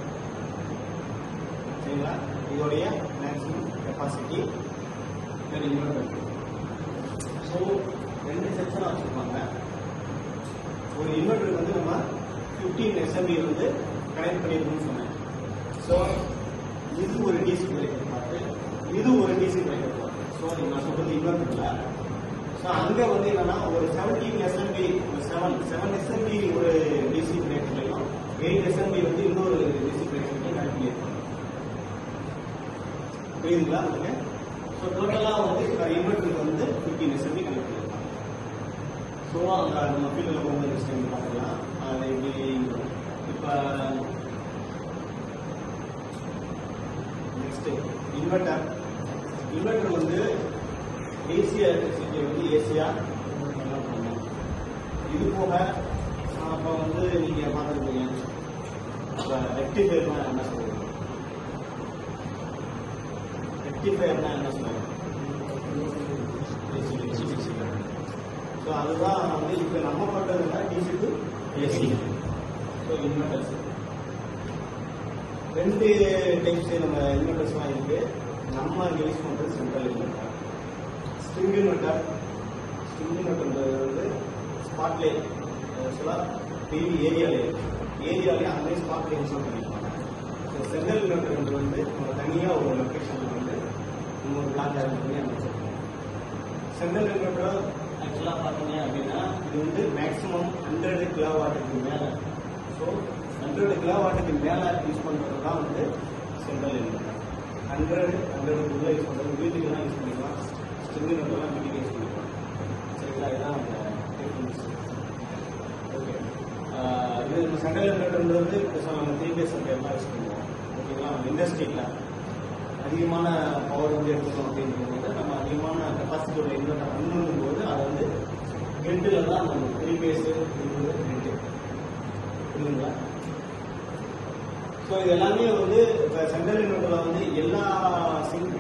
சரிங்களா? இதோடைய மேக்ஸிமம் கெப்பாசிட்டி வேற இன்வெர்டர். ஸோ 2 செக்ஷனாக வச்சுருப்பாங்க. ஒரு இன்வெர்டருக்கு வந்து நம்ம 15 SMB வந்து கனெக்ட் பண்ணியிருக்கோம்னு சொன்னேன். ஸோ இது ஒரு டிசி பிரேக்கர் பார்த்து, இது ஒரு டிசி பிரேக்கர் பார்த்து. ஸோ நான் சொல்றது இன்வெர்டரில். ஸோ அங்கே வந்து என்னன்னா ஒரு 17 SMB 7 SMB ஒரு டிசி பிரேக்கர்லையும் 8 SMB வந்து இன்னொரு டிசி பிரேக்கர்லையும் கனெக்ட் பண்ணியிருக்கோம். புரியுதுங்களா உங்களுக்கு? ஸோ டோட்டலாக வந்து இன்வெர்டருக்கு வந்து 15 SMB கனெக்ட் பண்ணியிருக்காங்க. ஸோ அங்கே நம்ம ஃபீல்டில் போகும்போது நெக்ஸ்ட் டைம் பார்க்கலாம். அது எப்படி இப்போ நெக்ஸ்ட் இன்வெர்டர் வந்து ஏசி எலக்ட்ரிசிட்டி வந்து ஏசியாக கன்வெர்ட் பண்ணணும். இது போக அப்போ வந்து நீங்கள் பார்த்துருப்பீங்க. இப்போ ரெக்டிஃபயர்னா என்ன சொல்லுவாங்க? ரெக்டிஃபயர்னா என்ன சொல்லுவாங்க? ஸோ அதுதான் வந்து இப்போ நம்ம பண்ணுறதுனா DC to AC. So inverters 2 types நம்ம இன்வெர்டர்ஸ்லாம் இருக்கு. நம்ம இங்கே யூஸ் பண்ணுறது சென்ட்ரல் இன்வெர்டர். ஸ்ட்ரிங் இன்வெர்டர் வந்து ஸ்பாட்லே டிவி ஏரியாலே அங்கே ஸ்பாட்லே இன்ஸ்டால் பண்ணிருப்பாங்க. ஸோ சென்ட்ரல் இன்வெர்டர் வந்து நம்ம தனியாக ஒரு லொக்கேஷனில் வந்து இன்னொரு பிளாக் ஆரம்பி பண்ணி அமைச்சிருக்கோம். சென்ட்ரல் இன்வெர்டர் ஆக்சுவலாக பார்த்தீங்க அப்படின்னா இது வந்து மேக்ஸிமம் 100 கிலோவாட்டுக்கு மேலே. ஸோ 100 கிலோவாட்டுக்கு மேலே யூஸ் பண்ணுறது தான் வந்து சென்ட்ரல் இன்வெர்டர். 100க்குள்ளே யூஸ் பண்ணுறது வீட்டுக்கெல்லாம் யூஸ் பண்ணிக்கலாம். ஸ்ட்ரிங் இன்வெர்டர்லாம் வீட்டுக்கு யூஸ் பண்ணிக்கலாம். சரிங்களா? இதுதான் அந்த டிஃப்ரென்ஸ். ஓகே, இது நம்ம சென்ட்ரல் இன்வெர்டர்ன்றது நம்ம 3 பேஸ் எல்லாம் யூஸ் பண்ணுவோம். ஓகேங்களா? இண்டஸ்ட்ரியில் அதிகமான பவர் வந்து எடுத்துக்கணும் அப்படின்றது நம்ம அதிகமான கெப்பாசிட்டியோட இன்வெர்டர் அனுப்பும் போது அதை வந்து கிரிட்டில் தான் நம்ம 3 பேஸ் கிரிட்டு. புரியுதுங்களா? ஸோ இது எல்லாமே வந்து இப்போ சென்ட்ரல் இன்வெர்டரில் வந்து எல்லா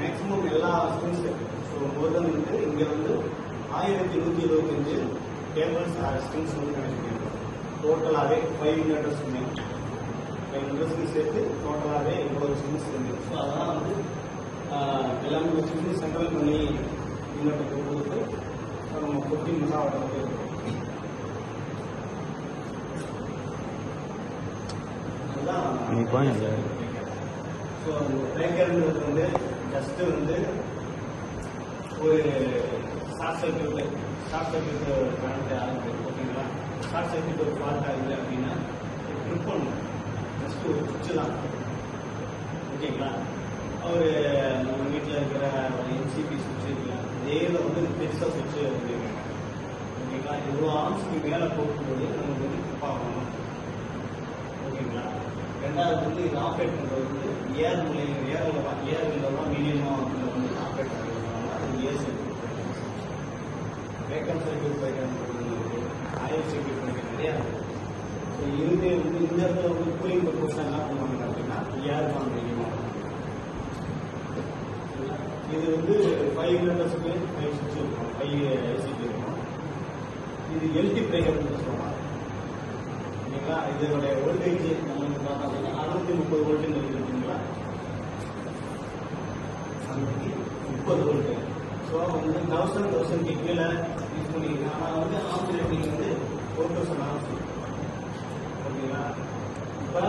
மேக்ஸிமம் எல்லா ஸ்ட்ரிங்ஸ் ஸோ மோதல் வந்து இங்கே வந்து 1125 கேபிள்ஸ் ஸ்ட்ரிங்ஸ் வந்து கனெக்ட் பண்ணியிருக்கோம். டோட்டலாகவே 5 இன்வெர்டர்ஸ்க்கு சேர்த்து டோட்டலாகவே இவ்வளோ ஸ்ட்ரிங்ஸ் இருக்குது. ஸோ அதெல்லாம் வந்து எல்லாமே ஸ்ட்ரிங்ஸ் சென்ட்ரல் பண்ணி இன்வெர்டர் கொடுத்து நம்ம 15 மெகாவாட் வந்து இருக்கும். ஸோ பிரேக்கர்ன்றது வந்து ஜஸ்ட் வந்து ஒரு ஷார்ட் சர்க்யூட் கரண்ட் ஆகுது. ஓகேங்களா? ஷார்ட் சர்க்யூட் ஒரு ஃபால்ட் ஆகுது அப்படின்னா ட்ரிப் பண்ணணும். ஜஸ்ட் ஒரு சுவிட்சு தான். ஓகேங்களா? ஒரு நம்ம வீட்டில் இருக்கிற ஒரு எம்சிபி சுவிட்சு இருக்குல்ல, இதேல வந்து பெருசாக சுவிட்சு அப்படிங்க. ஓகேங்களா? இவ்வளோ ஆம்ஸ்க்கு மேலே போகும்போது நமக்கு வந்து ட்ரிப் ஆகணும். ஓகேங்களா? ரெண்டாவது வந்து இது ஆப்ரேட் பண்ணுறது வந்து ஏரில் தான் மீடியமாக வந்து ஆப்ரேட் பண்ணுறதுனால அது ஏர் சர்க்யூட் வேக்கம் சர்க்யூட் பயன்படுறது ஆயில் சர்க்யூட் பண்ணிக்க நிறையா இருக்குது. ஸோ இதுவே வந்து இந்த இடத்துல வந்து கூலிங் பர்பஸ் என்ன பண்ணுவாங்க அப்படின்னா ஏர் தான் மீடியமாக. இது வந்து 5 இன்வெர்டர்ஸுக்கு 5 சுவிட்ச் இருக்கும், 5 ஏசிக்கு இருக்கும். இது எல்டி பிரேக்கர் சொல்லுவாங்க. ஓகேங்களா? இதோடைய வோல்டேஜ் நம்ம பார்த்தோம் அப்படின்னா 630 வோல்ட்டுன்னு இருக்குங்களா? 30 வோல்ட். ஸோ வந்து 1000 கீழே யூஸ் பண்ணிக்கலாம். ஆனால் வந்து ஆம்ஸ் ரேட்டிங் வந்து 4000 ஆம்ஸ். ஓகேங்களா? இப்போ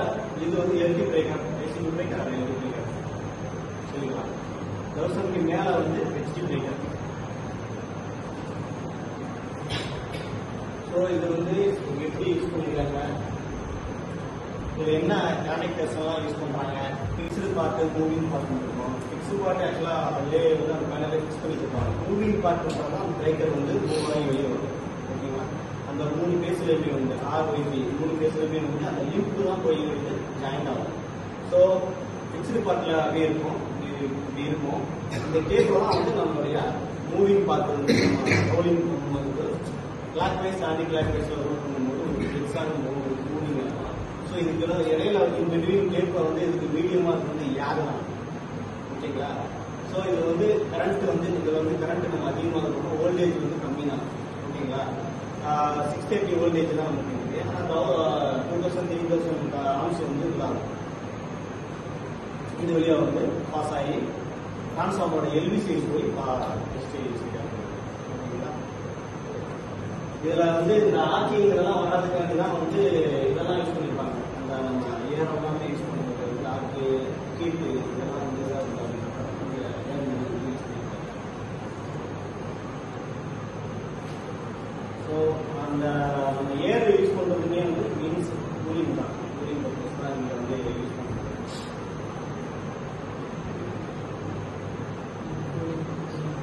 இது வந்து எல்டி பிரேக்கர், ஏசி பிரேக்கர், அது எல்டி பிரேக்கர் சரிங்களா? 1000க்கு மேலே வந்து ஹெச்டி பிரேக்கர். ஸோ இது வந்து எப்படி யூஸ் பண்ணிக்கிறாங்க, இது என்ன கனெக்டர்ஸ் எல்லாம் யூஸ் பண்ணுறாங்க. ஃபிக்ஸ்டு பார்ட்டு, மூவிங் பார்ட் இருக்கும். ஃபிக்ஸ்டு பார்ட் ஆக்சுவலாக அதிலே வந்து அந்த மேலே ஃபிக்ஸ் பண்ணி கொடுப்பாங்க. மூவிங் பார்ட் பண்ணுறா தான் அந்த பிரேக்கர் வந்து மூவ் ஆகி வெளியே வரும். ஓகேங்களா? அந்த 3 பேஸ்லேயுமே வந்து RYB 3 பேஸ்லேயுமே வந்து அந்த லிங்க் தான் போய் வந்து ஜாயின் ஆகும். ஸோ ஃபிக்ஸ்டு பார்ட்டில் அப்படியே இருக்கும், இப்படி இருக்கும். இந்த கேபிள்லாம் வந்து நம்மளுடைய மூவிங் பார்ட் வந்து ரோலிங் பண்ணும்போது கிளாக் வைஸ் ஆன்டி கிளாக் வைஸில் ரோல் பண்ணும்போது ஒரு ஃபிக்ஸான மூவிங் இருக்கும். ஸோ இதுக்கு இடையில இந்த பிட்வீன் கேப்பை வந்து இதுக்கு மீடியமாக இருக்கு வந்து ஏர் தான். ஓகேங்களா? ஸோ இது வந்து கரண்ட் வந்து இதில் வந்து கரண்ட் நம்ம அதிகமாக இருக்கணும், வோல்டேஜ் வந்து கம்மி தான். ஓகேங்களா? 630 வோல்டேஜ் தான் வந்து இருக்குது. ஆனால் 2000-3000 ஆம்ஸ் வந்து இல்லாமல் இது வழியாக வந்து பாஸ் ஆகி டிரான்ஸ்ஃபார்மரோட எல்வி சைடு போய் ஓகேங்களா? இதில் வந்து இந்த ஆர்கிங்கிறதெல்லாம் வராதுக்காண்டி தான் வந்து இதெல்லாம் யூஸ் பண்ணியிருப்பாங்க. அந்த நம்ம ஏரெல்லாம் யூஸ் பண்ணுறது, இந்த ஆர்க்கு கீட்டு இதெல்லாம் வந்து யூஸ் பண்ணியிருப்பாங்க. ஸோ அந்த நம்ம ஏர் யூஸ் பண்ணுறதுமே வந்து மீன்ஸ் கூலிங் தான், கூலிங் பர்பஸ் தான் இங்கே வந்து யூஸ் பண்ணுறோம்.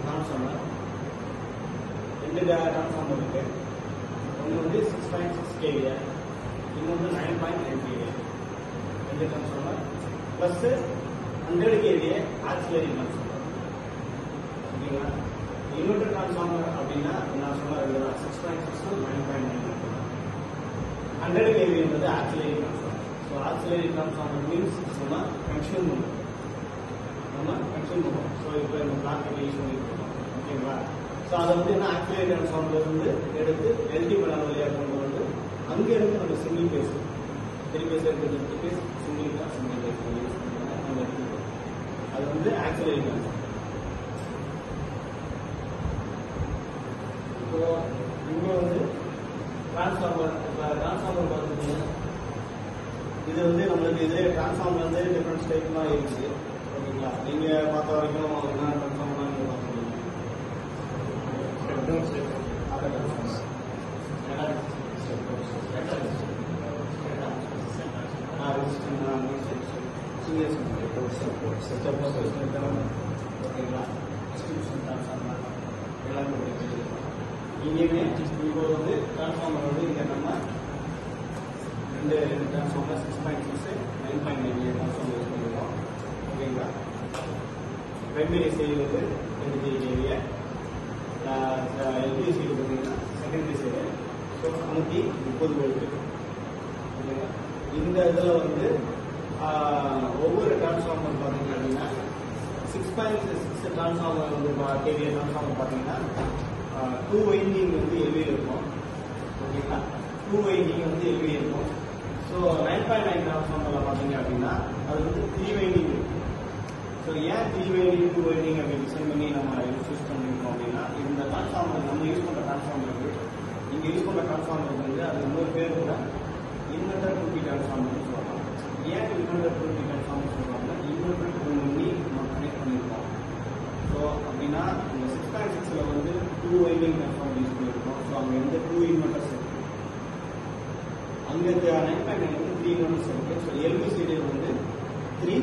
டிரான்ஸ்ஃபார்மர் 2 டிரான்ஸ்ஃபார்மர் இருக்கு. ஒன்று வந்து 6.6 kVA, இன்னொன்று 9.9 kVA. 2 transformer plus 100 kVA auxiliary transformer. ஓகேங்களா? இன்னொரு டிரான்ஸ்ஃபார்மர் அப்படின்னா நான் சொன்ன 6.6 9.9. 100 kVன்றது auxiliary transformer. So auxiliary transformer means நம்ம கன்சியூம் பண்ணுவோம். ஸோ இப்போ இந்த பிளாக் யூஸ் பண்ணிருக்கோம். ஓகேங்களா? ஸோ அதை வந்து என்ன ஆக்சிலரி டிரான்ஸ்ஃபார்மர் வந்து எடுத்து எல்டி பேனல் வழியாக கொண்டு வந்து அங்கே இருந்து நம்ம சிங்கிள் பேஸ் 3 பேஸ் இருக்கிறது 3 பேஸ் சிங்கிள் பேஸ் நம்ம எடுத்துக்கிறோம். அது வந்து ஆக்சிலரி டிரான்ஸ்ஃபார்மர். இப்போ இங்கே வந்து டிரான்ஸ்ஃபார்மர் பார்த்துட்டீங்கன்னா இது வந்து நம்மளுக்கு இதே டிரான்ஸ்ஃபார்மர் வந்து டிஃப்ரெண்ட் டைப்லாம் இருந்துச்சு. ஓகேங்களா? நீங்கள் பார்த்த வரைக்கும் என்ன டிரான்ஸ்ஃபார்மர்லாம் நீங்கள் பார்த்துருக்கீங்க. ஓகேங்களா? இங்கேயுமே இப்போ வந்து டிரான்ஸ்ஃபார்மர் வந்து இங்கே நம்ம ரெண்டு டிரான்ஸ்ஃபார்மர் 6.6 9.9 டிரான்ஸ்ஃபார்மர் யூஸ் பண்ணிருக்கோம். ஓகேங்களா? பிரைமரி சைடு வந்து 23 kVA, எல்பிஎஸ் சைடு பார்த்தீங்கன்னா செகண்டரி சைடு. So 130 volt. ஓகேங்களா? இந்த இதில் வந்து ஒவ்வொரு டிரான்ஸ்ஃபார்மர் பார்த்தீங்க அப்படின்னா 6.6 டிரான்ஸ்ஃபார்மர் வந்து kVA டிரான்ஸ்ஃபார்மர் பார்த்தீங்கன்னா 2 வைண்டிங் வந்து எல்வி இருக்கும். ஓகேங்களா? 2 வைண்டிங் வந்து எல்வி இருக்கும். ஸோ 9.9 டிரான்ஸ்ஃபார்மரில் பார்த்தீங்க அப்படின்னா அது வந்து 3 வைண்டிங் இருக்கும். ஸோ ஏன் 3 வைண்டிங் 2 வைண்டிங் அப்படி டிசைன் பண்ணி நம்ம யூஸ் பண்ணிருக்கோம் அப்படின்னா இந்த டிரான்ஸ்ஃபார்மர் நம்ம யூஸ் பண்ணுற டிரான்ஸ்ஃபார்மருக்கு இங்கே யூஸ் பண்ணுற டிரான்ஸ்ஃபார்மருக்கு வந்து அது இன்னொரு பேர் கூட இன்வெர்டர் டூ பி டிரான்ஸ்ஃபார்மர்னு சொல்லுவாங்க. ஏன் இன்வெர்டர் டூ பி டிரான்ஸ்ஃபார்மர் சொல்லுவாங்கன்னா இன்வெர்டர் டூ பண்ணி நம்ம கனெக்ட் பண்ணியிருக்கோம். ஸோ அப்படின்னா இந்த 6.6ல் வந்து 2 வைண்டிங் டிரான்ஸ்ஃபார்மர் யூஸ் பண்ணியிருக்கோம். ஸோ அங்கே வந்து 2 இன்வெர்டர்ஸ் இருக்கு. அங்கே 9.9 வந்து 3 இன்வெர்டர்ஸ் இருக்கு. ஸோ எல்வி சைடு வந்து 3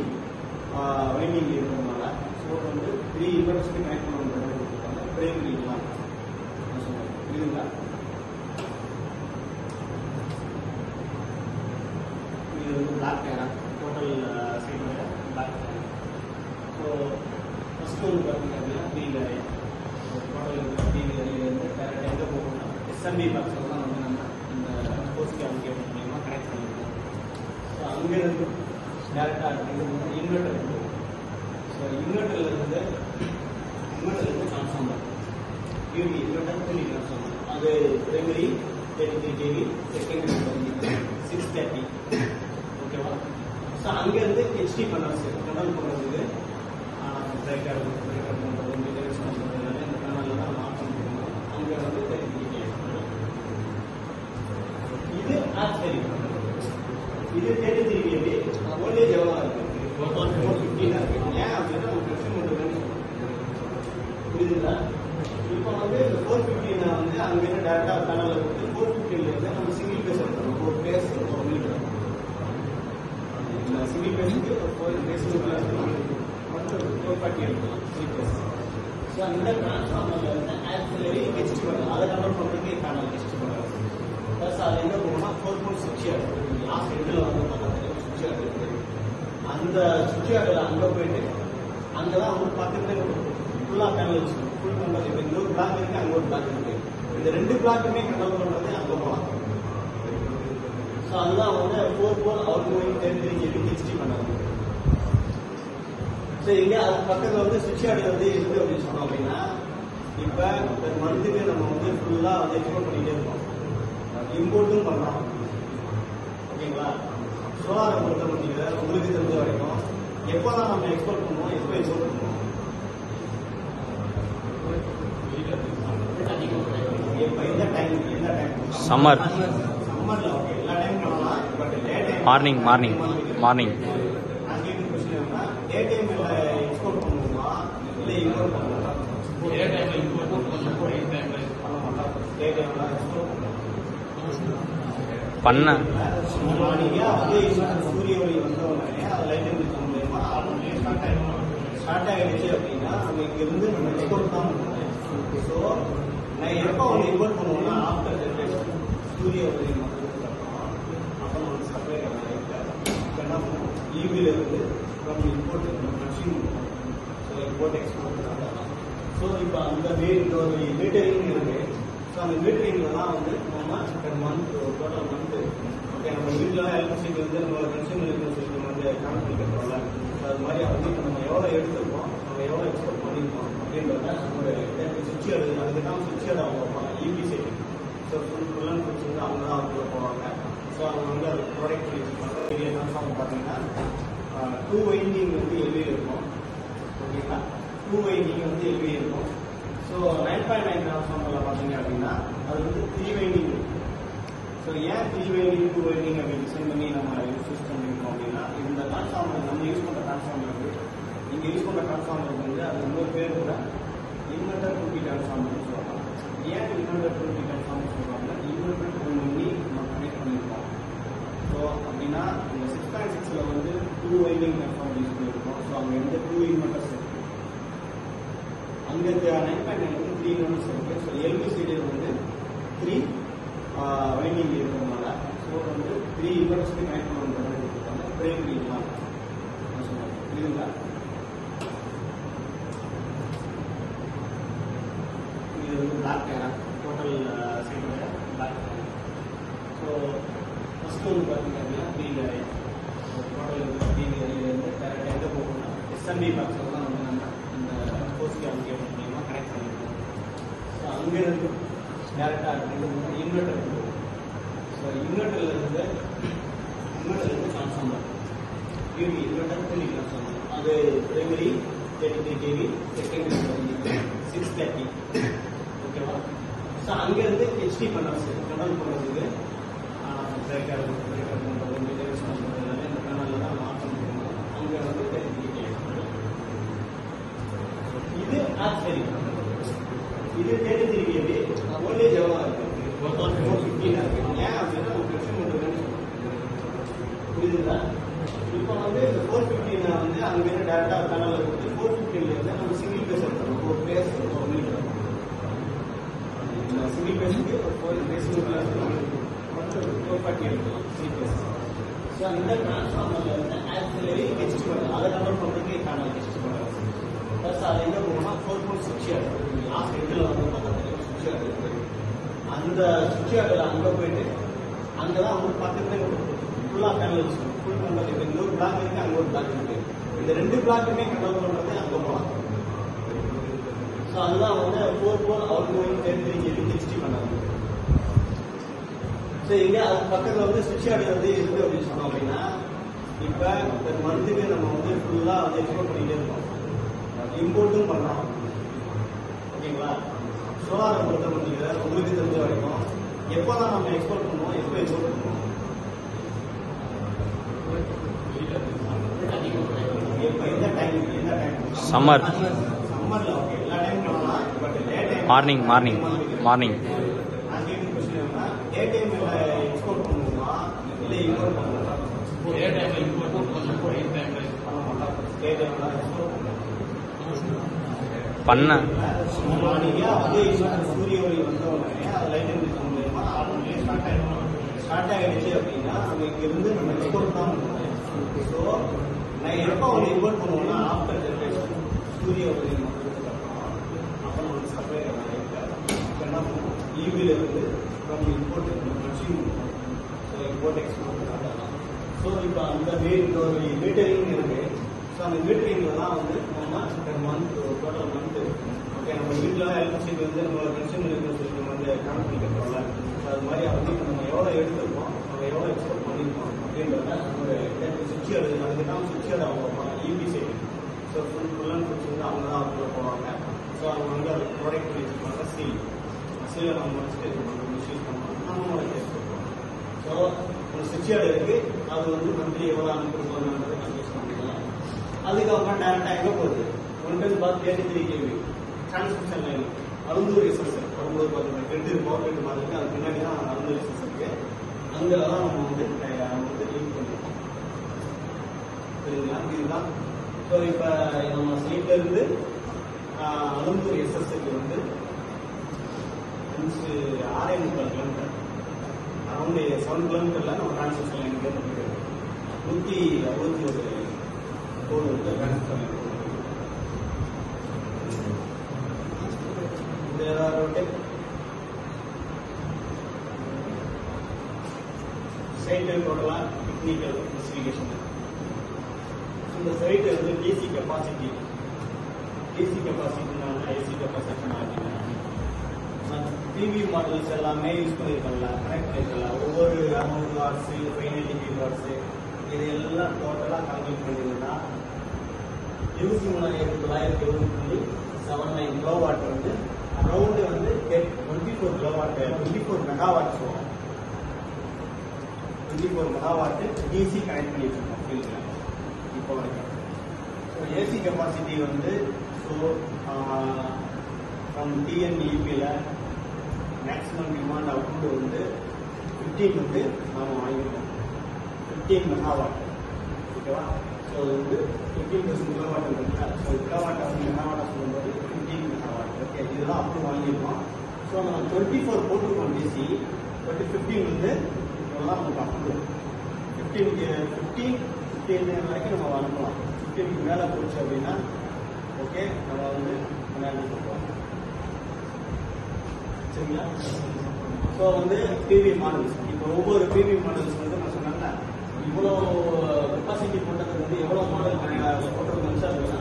வைண்டிங் இருக்கிறதுனால ஸோ வந்து 3 இன்வெர்டர்ஸ்க்கு கனெக்ட் பண்ணுறது கொடுத்துருக்காங்க. பிரைமரிலாம் புரியுதுங்களா? இது வந்து block tyre total side block tyre. So first வந்து பார்த்தீங்க அப்படின்னா டீலர் டோட்டல் டீலர்லேருந்து டேரக்ட் எங்கே போகணும்னா எஸ்எம்பி பாக்ஸில் தான் வந்து நம்ம இந்த போஸ்ட் கேபிள் மூலியமாக கனெக்ட் பண்ணியிருக்கோம். ஸோ அங்கேருந்து டேரெக்டாக இன்வெர்டர் இருக்குது. ஸோ இன்வெர்டர்லேருந்து டிரான்ஸ்ஃபார்மர் யூடி இன்வெர்டர் டூ டிரான்ஸ்ஃபார்மர் அது பிரைமரி 33 kV, செகண்டரி 630. ஓகேவா? ஸோ அங்கேருந்து ஹெச்டி கண்ட்ரோல் பண்ணுறதுக்கு பிரேக்கர் பண்ணுறது புரியுதுங்களா? இப்போ வந்து இந்த 450 வந்து அங்கேருந்து டேரெக்டாக பேனலில் கொடுத்து 450 நம்ம சிங்கிள் பேஸ் எடுத்துக்கணும். ஒரு பேஸ் ஒரு மீட்டர். இந்த சிங்கிள் பேஸுக்கு ஒரு பேஸுக்கு வந்து 440 எடுக்கலாம் சிங்கிள் பேஸ். ஸோ அந்த டிரான்ஸ்ஃபார்மரில் வந்து ஆக்சுவலி ஹெச்டி பண்ணலாம். அதை கன்வெர்ட் பண்ணுறதுக்கு பேனல் ஹெச்டி பண்ணலாம். ப்ளஸ் அது என்ன போகணும்னா 4 சுவிட்ச் ஆகும். லாஸ்ட் எண்டில் வந்து பார்த்தா சுவிட்ச் ஆகுது. அந்த சுவிட்ச் ஆகில் அங்கே போயிட்டு அங்கே தான் வந்து பக்கத்துல ஃபுல்லாக பேனல் வச்சுக்கணும். ஃபுல் பண்ணுறது இப்போ இந்த ஒரு பிளாக் இருக்குது, அங்கே ஒரு பிளாக் இருக்குது. இந்த 2 பிளாக்குமே கண்ட்ரோல் பண்ணுறது அங்கே போகலாம். ஸோ அதுதான் வந்து 4 அவுட் கோயிங் 10 ஹெச்டி பண்ணாங்க. ஸோ இங்கே அது பக்கத்தில் வந்து சுவிட்ச் ஆர்டு வந்து இருக்குது அப்படின்னு சொன்னோம் அப்படின்னா இப்போ ஒரு மந்த்துக்கு நம்ம வந்து ஃபுல்லாக வந்து எக்ஸ்போர்ட் பண்ணிகிட்டே இருக்கோம். இம்போர்ட்டும் பண்ணுறோம். ஓகேங்களா? சோலாரை பொறுத்த மட்டும் உங்களுக்கு தெரிஞ்ச வரைக்கும் எப்போ தான் நம்ம எக்ஸ்போர்ட் பண்ணுவோம், எப்போ எக்ஸ்போர்ட் பண்ணுவோம்? இப்போ எந்த டைம் சம்மர் சம்மர்ல ஓகே எல்லா டைம் பண்ணலாம். பட் டே டைம் மார்னிங் நான் கேட்குற கொஸ்டின் என்னன்னா டே டைம்ல எக்ஸ்போர்ட் பண்ணுவோமா இல்லை இம்போர்ட் பண்ணுவோமா? டே டைம்ல இம்போர்ட் பண்ண மாட்டோம். டே டைம்ல எக்ஸ்போர்ட் பண்ண மார்னிங்கா வந்து சூரிய ஒளி வந்த உடனே அது லைட் இருக்க மூலமா ஆட்டோமேட்டிக் ஸ்டார்ட் ஆகிடுச்சு அப்படின்னா நம்ம இங்கிருந்து நம்ம எக்ஸ்போர்ட் தான் பண்ணுவோம். ஸோ நான் எப்போ வந்து இம்போர்ட் பண்ணுவோம்னா ஆஃப்டர் ஜென்ரேஷன் சூரிய ஒளி அப்போ நம்ம சப்ளை இப்போ என்ன பண்ணுவோம் ஈவியில் இருந்து நம்ம இம்போர்ட் கன்சியூம் பண்ணுவோம். ஸோ இம்போர்ட் எக்ஸ்போர்ட் தான். ஸோ இப்போ அந்த ஒரு மீட்டரிங் இருக்கு. ஸோ அந்த மீட்டரிங்கில் தான் வந்து நம்ம per month total month okay நம்ம வீட்டிலலாம் எலக்ட்ரிசிட்டி வந்து நம்ம கன்சியூமர் எலக்ட்ரிசிட்டி வந்து கனெக்ட் பண்ணிக்கிறோம்ல. ஸோ அது மாதிரி வந்து இப்போ நம்ம எவ்வளோ எடுத்துருக்கோம், நம்ம எவ்வளோ எக்ஸ்போர்ட் பண்ணியிருக்கோம் அப்படின்றத நம்மளோட சுவிட்ச் ஆடு அதுக்கு தான் சுவிட்ச் ஆடு அவங்க வைப்பாங்க. EB setting. So full and fools வந்து அவங்க தான் அவங்க போவாங்க. ஸோ அவங்க வந்து அது ப்ராடக்ட் பண்ணி வச்சுருப்பாங்க. பெரிய டிரான்ஸ்ஃபார்மர் பார்த்தீங்கன்னா 2 வைண்டிங் வந்து எல்வி இருக்கும். ஓகேங்களா? 2 வைண்டிங் வந்து எல்வி இருக்கும். ஸோ 9.9 டிரான்ஸ்ஃபார்மரில் பார்த்தீங்க அப்படின்னா அது வந்து 3 வைண்டிங் இருக்கும். ஸோ ஏன் 3 வைண்டிங் 2 வைண்டிங் அப்படின்னு டிசைன் பண்ணி நம்ம யூஸ் பண்ணியிருக்கோம் அப்படின்னா இந்த டிரான்ஸ்ஃபார்மர் நம்ம யூஸ் பண்ணுற டிரான்ஸ்ஃபார்மர் வந்து இங்கே யூஸ் பண்ணுற டிரான்ஸ்ஃபார்மருக்கு வந்து அது இன்னொரு பேர் கூட இன்வெர்டர் டூட்டி டிரான்ஸ்ஃபார்மர்னு சொல்லுவாங்க. ஏன் இன்வெர்டர் டூட்டி டிரான்ஸ்ஃபார்மர் சொல்லுவாங்கன்னா இன்வெர்டர் பண்ணி நம்ம கனெக்ட் பண்ணியிருக்கோம். ஸோ அப்படின்னா இந்த 6.6 வந்து 2 வைண்டிங் டிரான்ஸ்ஃபார்மர் யூஸ் பண்ணியிருக்கோம். ஸோ அங்கே வந்து 2 இன்வெர்டர்ஸ் இருக்கு. அங்கே 9.9 வந்து 3 இன்வெர்டர்ஸ் இருக்கு. ஸோ எல்பிசிடி வந்து 3 வைண்டிங் இருக்கிறதுனால ஸோ வந்து 3 இன்வெர்டர்ஸ்க்கு கனெக்ட் பண்ணுறது கொடுத்துருக்காங்க. பிரேக் பண்ணிக்கலாம் புரியுதுங்களா? இது வந்து பிளாக் டோட்டல் சைடில் பிளாக். ஸோ ஃபஸ்ட்டு வந்து பார்த்தீங்க அப்படின்னா 3 வேலை டோட்டல் வந்து 3 வேலையிலேருந்து டேரெக்டாக எங்கே போகணும்னா எஸ்எம்பி பாக்ஸில் தான் வந்து நம்ம இந்த போஸ்ட் கேபிள் மூலியமாக கனெக்ட் பண்ணியிருக்கோம். ஸோ அங்கேருந்து டேரெக்டாக இன்வெர்டர் இருக்குது. ஸோ இன்வெர்டர்லேருந்து டிரான்ஸ்ஃபார்மர் டிவி இன்வெர்டர் டிவி டிரான்ஸ்ஃபார்மர் அது பிரைமரி 33 kV, செகண்டரி 630. ஓகேவா? ஸோ அங்கேருந்து ஹெச்டி கண்ட்ரோல் பண்ணுறதுக்கு பிரேக்கர் பண்ணுறது மெயின்டெனன்ஸ் பண்ணுறது எல்லாமே இந்த பேனலில் தான் மாற்றம் பண்ணுவோம். அங்கே வந்து 33 kV. இது ஆக்சரி இது 33 kV வோல்டேஜ் எவ்வளோ இருக்கு? 415 இருக்கு. ஏன் அப்படின்னா ஒரு பிரச்சனை பண்ணுறதுன்னு புரியுதுங்களா? இப்போ வந்து இந்த 415 வந்து அங்கேருந்து டேரெக்டாக பேனலில் கொடுத்து 415 நம்ம சிங்கிள் பேஸ் எடுத்துக்கணும். ஒரு பேஸ் ஒரு மீட்டர். சிங்கிள் பேஸுக்கு ஒரு பேஸுக்கு 440 எடுக்கலாம் சிங்கிள் பேஸ். ஸோ இந்த டிரான்ஸ்ஃபார்மரில் வந்து ஆக்சுவலி ஹெச்டி பண்ணலாம். அதை கன்வெர்ட் பண்ணுறதுக்கு பேனல் ஹெச்டி பண்ணலாம். ப்ளஸ் அது என்ன போகணும்னா 4 சுவிட்ச் ஆகும். லாஸ்ட் எண்டில் வந்து பார்த்தா சுவிட்ச் ஆகுது. அந்த சுவிட்ச் ஆகில் அங்கே போயிட்டு அங்கே தான் வந்து பக்கத்துல ஃபுல்லாக பேனல் வச்சுக்கணும். ஃபுல் பண்ணுறது இப்போ இந்த ஒரு பிளாக் இருக்குது, அங்கே ஒரு பிளாக் இருக்குது. இந்த 2 பிளாக்குமே கண்ட்ரோல் பண்ணுறது அங்கே போகலாம். ஸோ அதுதான் வந்து 4 அவுட் கோயிங் 10 ஹெச்டி பண்ணாங்க. ஸோ இங்கே அது பக்கத்தில் வந்து சுவிட்ச் ஆர்டு வந்து இருக்குது அப்படின்னு சொன்னோம் அப்படின்னா இப்போ ஒரு மந்த்துக்கு நம்ம வந்து ஃபுல்லாக வந்து எக்ஸ்போர்ட் பண்ணிகிட்டே இருக்கோம். இம்போர்ட்டும் பண்ணுறோம். ஓகேங்களா? சோலாரை பொறுத்த மட்டும் உங்களுக்கு தெரிஞ்ச வரைக்கும் எப்போ தான் நம்ம எக்ஸ்போர்ட் பண்ணுவோம், எப்போ எக்ஸ்போர்ட் பண்ணுவோம்? எப்போ எந்த டைம் சம்மர் சம்மரில் ஓகே எல்லா டைம் பண்ணலாம். மார்னிங் மார்னிங் மார்னிங் நான் கேட்குற கொஸ்டின் என்னன்னா டே டைம்ல எக்ஸ்போர்ட் பண்ணுவோமா இல்லை இம்போர்ட் பண்ணுவோமா? டே டைம்ல இம்போர்ட் பண்ணுவோம், டே டைம்ல எக்ஸ்போர்ட் பண்ண நீங்க அதே சூரிய ஒளி வந்த உடனே அது லைட் எமிஷன் மூலமா ஆட்டோமேட்டிக் ஸ்டார்ட் ஆகிடுச்சு அப்படின்னா நம்ம இங்கிருந்து நம்ம எக்ஸ்போர்ட் தான் பண்ணுவோம். ஸோ நான் எப்போ ஒன்று இம்போர்ட் பண்ணுவோம்னா ஆஃப்டர் ஜென்ரேஷன் சூரிய ஒளி வந்ததுக்கப்புறம் அப்போ நமக்கு சப்ளை இப்போ என்ன பண்ணுவோம் ஈவில இருந்து நம்ம இம்போர்ட் கன்சியூம் பண்ணுவோம். ஸோ இம்போர்ட் எக்ஸ்போர்ட் பண்ணலாம். ஸோ இப்போ அந்த ஒரு மீட்டரிங் இருக்கு. ஸோ அந்த மீட்டரிங்ல தான் வந்து நம்ம per month total month okay நம்ம வீட்டில் எலக்ட்ரிசிட்டி வந்து நம்ம கன்சியூமர் எலக்ட்ரிசிட்டி நம்ம வந்து கணக்கு பண்ணிக்கிறோம்ல. ஸோ அது மாதிரி வந்து இப்போ நம்ம எவ்வளோ எடுத்துருக்கோம், நம்ம எவ்வளோ எக்ஸ்போர்ட் பண்ணியிருக்கோம் அப்படின்றத ஒரு சுவிட்ச் அதுக்கு தான் சுவிட்ச் அவங்க EB side. So full and fools வந்து அவங்க தான் அவங்க போவாங்க. ஸோ அவங்க வந்து அது ப்ராடக்ட் பண்ணி வச்சுருப்பாங்க. சீலை நம்ம முடிச்சுட்டு மிஸ்யூஸ் பண்ணுவோம், நம்ம எக்ஸ்போர்ட் பண்ணுவோம். ஸோ ஒரு சுவிட்ச் இருக்கு, அது வந்து மந்த்லி எவ்வளோ அனுப்பிடுவோம்ன்றது கன்ஃபியூஸ் பண்ணிக்கலாம். அதுக்கப்புறம் டேரக்டா எங்க போகுது 110 கேவி டிரான்ஸ்மிஷன் லைன் அருந்தூர் எஸ்எஸ் வரும்போது பார்த்தீங்கன்னா 2 பவர் கட் மாதிரி அது பின்னாடி தான் அருந்தூர் எஸ்எஸ் இருக்கு. அங்கே தான் நம்ம வந்து யூஸ் பண்ணிருக்கோம். சரிங்களா? இதுதான். ஸோ இப்போ நம்ம சைட்ல இருந்து அருந்தூர் எஸ்எஸ்க்கு வந்து 6.3 கிலோமீட்டர் அரௌண்ட் 7 கிலோமீட்டர்ல நம்ம டிரான்ஸ்மிஷன் லைன் போயிருக்கு. 161 கோடு வந்து டிரான்ஸ்மிஷன் லைன் சைட்டு டோட்டலா டெக்னிக்கல் ஸ்பெசிஃபிகேஷன். இந்த சைட் வந்து DC capacity AC capacity TV models எல்லாமே யூஸ் பண்ணிருக்கல, கனெக்ட் பண்ணிருக்கல. ஒவ்வொரு 600 வாட்ஸ் 590 வாட்ஸ் இது எல்லாம் டோட்டலா கால்குலேட் பண்ணிருந்தா 23,970.79 கிலோவாட் வந்து அரௌண்ட் வந்து 24 கிலோவாட் 24 மெகாவாட் வரும். 24 மெகாவாட் டிசி கனெக்ட் பண்ணி வச்சிருக்கோம் ஃபீல்ட்ல இப்போ வரைக்கும். ஸோ ஏசி கெப்பாசிட்டி வந்து ஸோ ஃப்ரம் டிஎன்இபியில் மேக்ஸிமம் டிமாண்ட் அவுட்புட் வந்து 15 வந்து நாம் வாங்கிருக்கோம். 15 மெகாவாட். ஓகேவா? ஸோ அது வந்து 15 கிலோவாட் இருக்குல்ல. ஸோ கிலோவாட் மெகாவாட் சொல்லும்போது 15 மெகாவாட். ஓகே, இதெல்லாம் அப்படி வாங்கியிருக்கோம். ஸோ நம்ம 24 போட்டுருக்கோம் டிசி. பட் 15 வந்து இவ்வளோதான் நமக்கு அப்ரூவ். 15 வரைக்கும் நம்ம அனுப்பலாம். 15க்கு மேலே போச்சு அப்படின்னா ஓகே நம்ம வந்து மேலே போடுவோம். சரிங்களா? ஸோ வந்து பிவி மாடல்ஸ் இப்போ ஒவ்வொரு பிவி மாடல்ஸ் வந்து நான் சொன்னேன்ல இவ்வளோ கெப்பாசிட்டி போட்டதுக்கு வந்து எவ்வளோ மாடல் போட்டது வந்து அப்படின்னா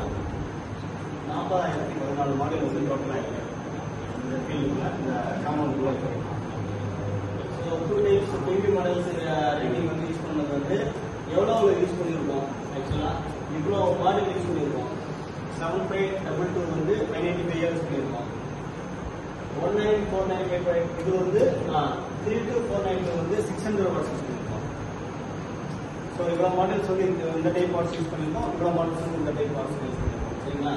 40,014 மாடல் வந்து டோட்டல் ஆகிருக்கு இந்த ஃபீல்டுல இந்த காம்பவுண்டுக்குள்ள இருக்கு. So 2 types PV models rating வந்து யூஸ் பண்ணது வந்து எவ்வளோ யூஸ் பண்ணியிருக்கோம். ஆக்சுவலாக இவ்வளோ மாடல் யூஸ் பண்ணியிருக்கோம். 7522 வந்து 595 யூஸ் பண்ணியிருக்கோம். 194985 இது வந்து 32492 வந்து 600 வாட்ஸ் யூஸ் பண்ணியிருக்கோம். ஸோ இவ்வளோ மாடல்ஸ் வந்து இந்த டைப் வாட்ஸ் யூஸ் பண்ணியிருக்கோம், இவ்வளோ மாடல்ஸ் வந்து இந்த டைப் வாட்ஸ் யூஸ் பண்ணியிருக்கோம். சரிங்களா?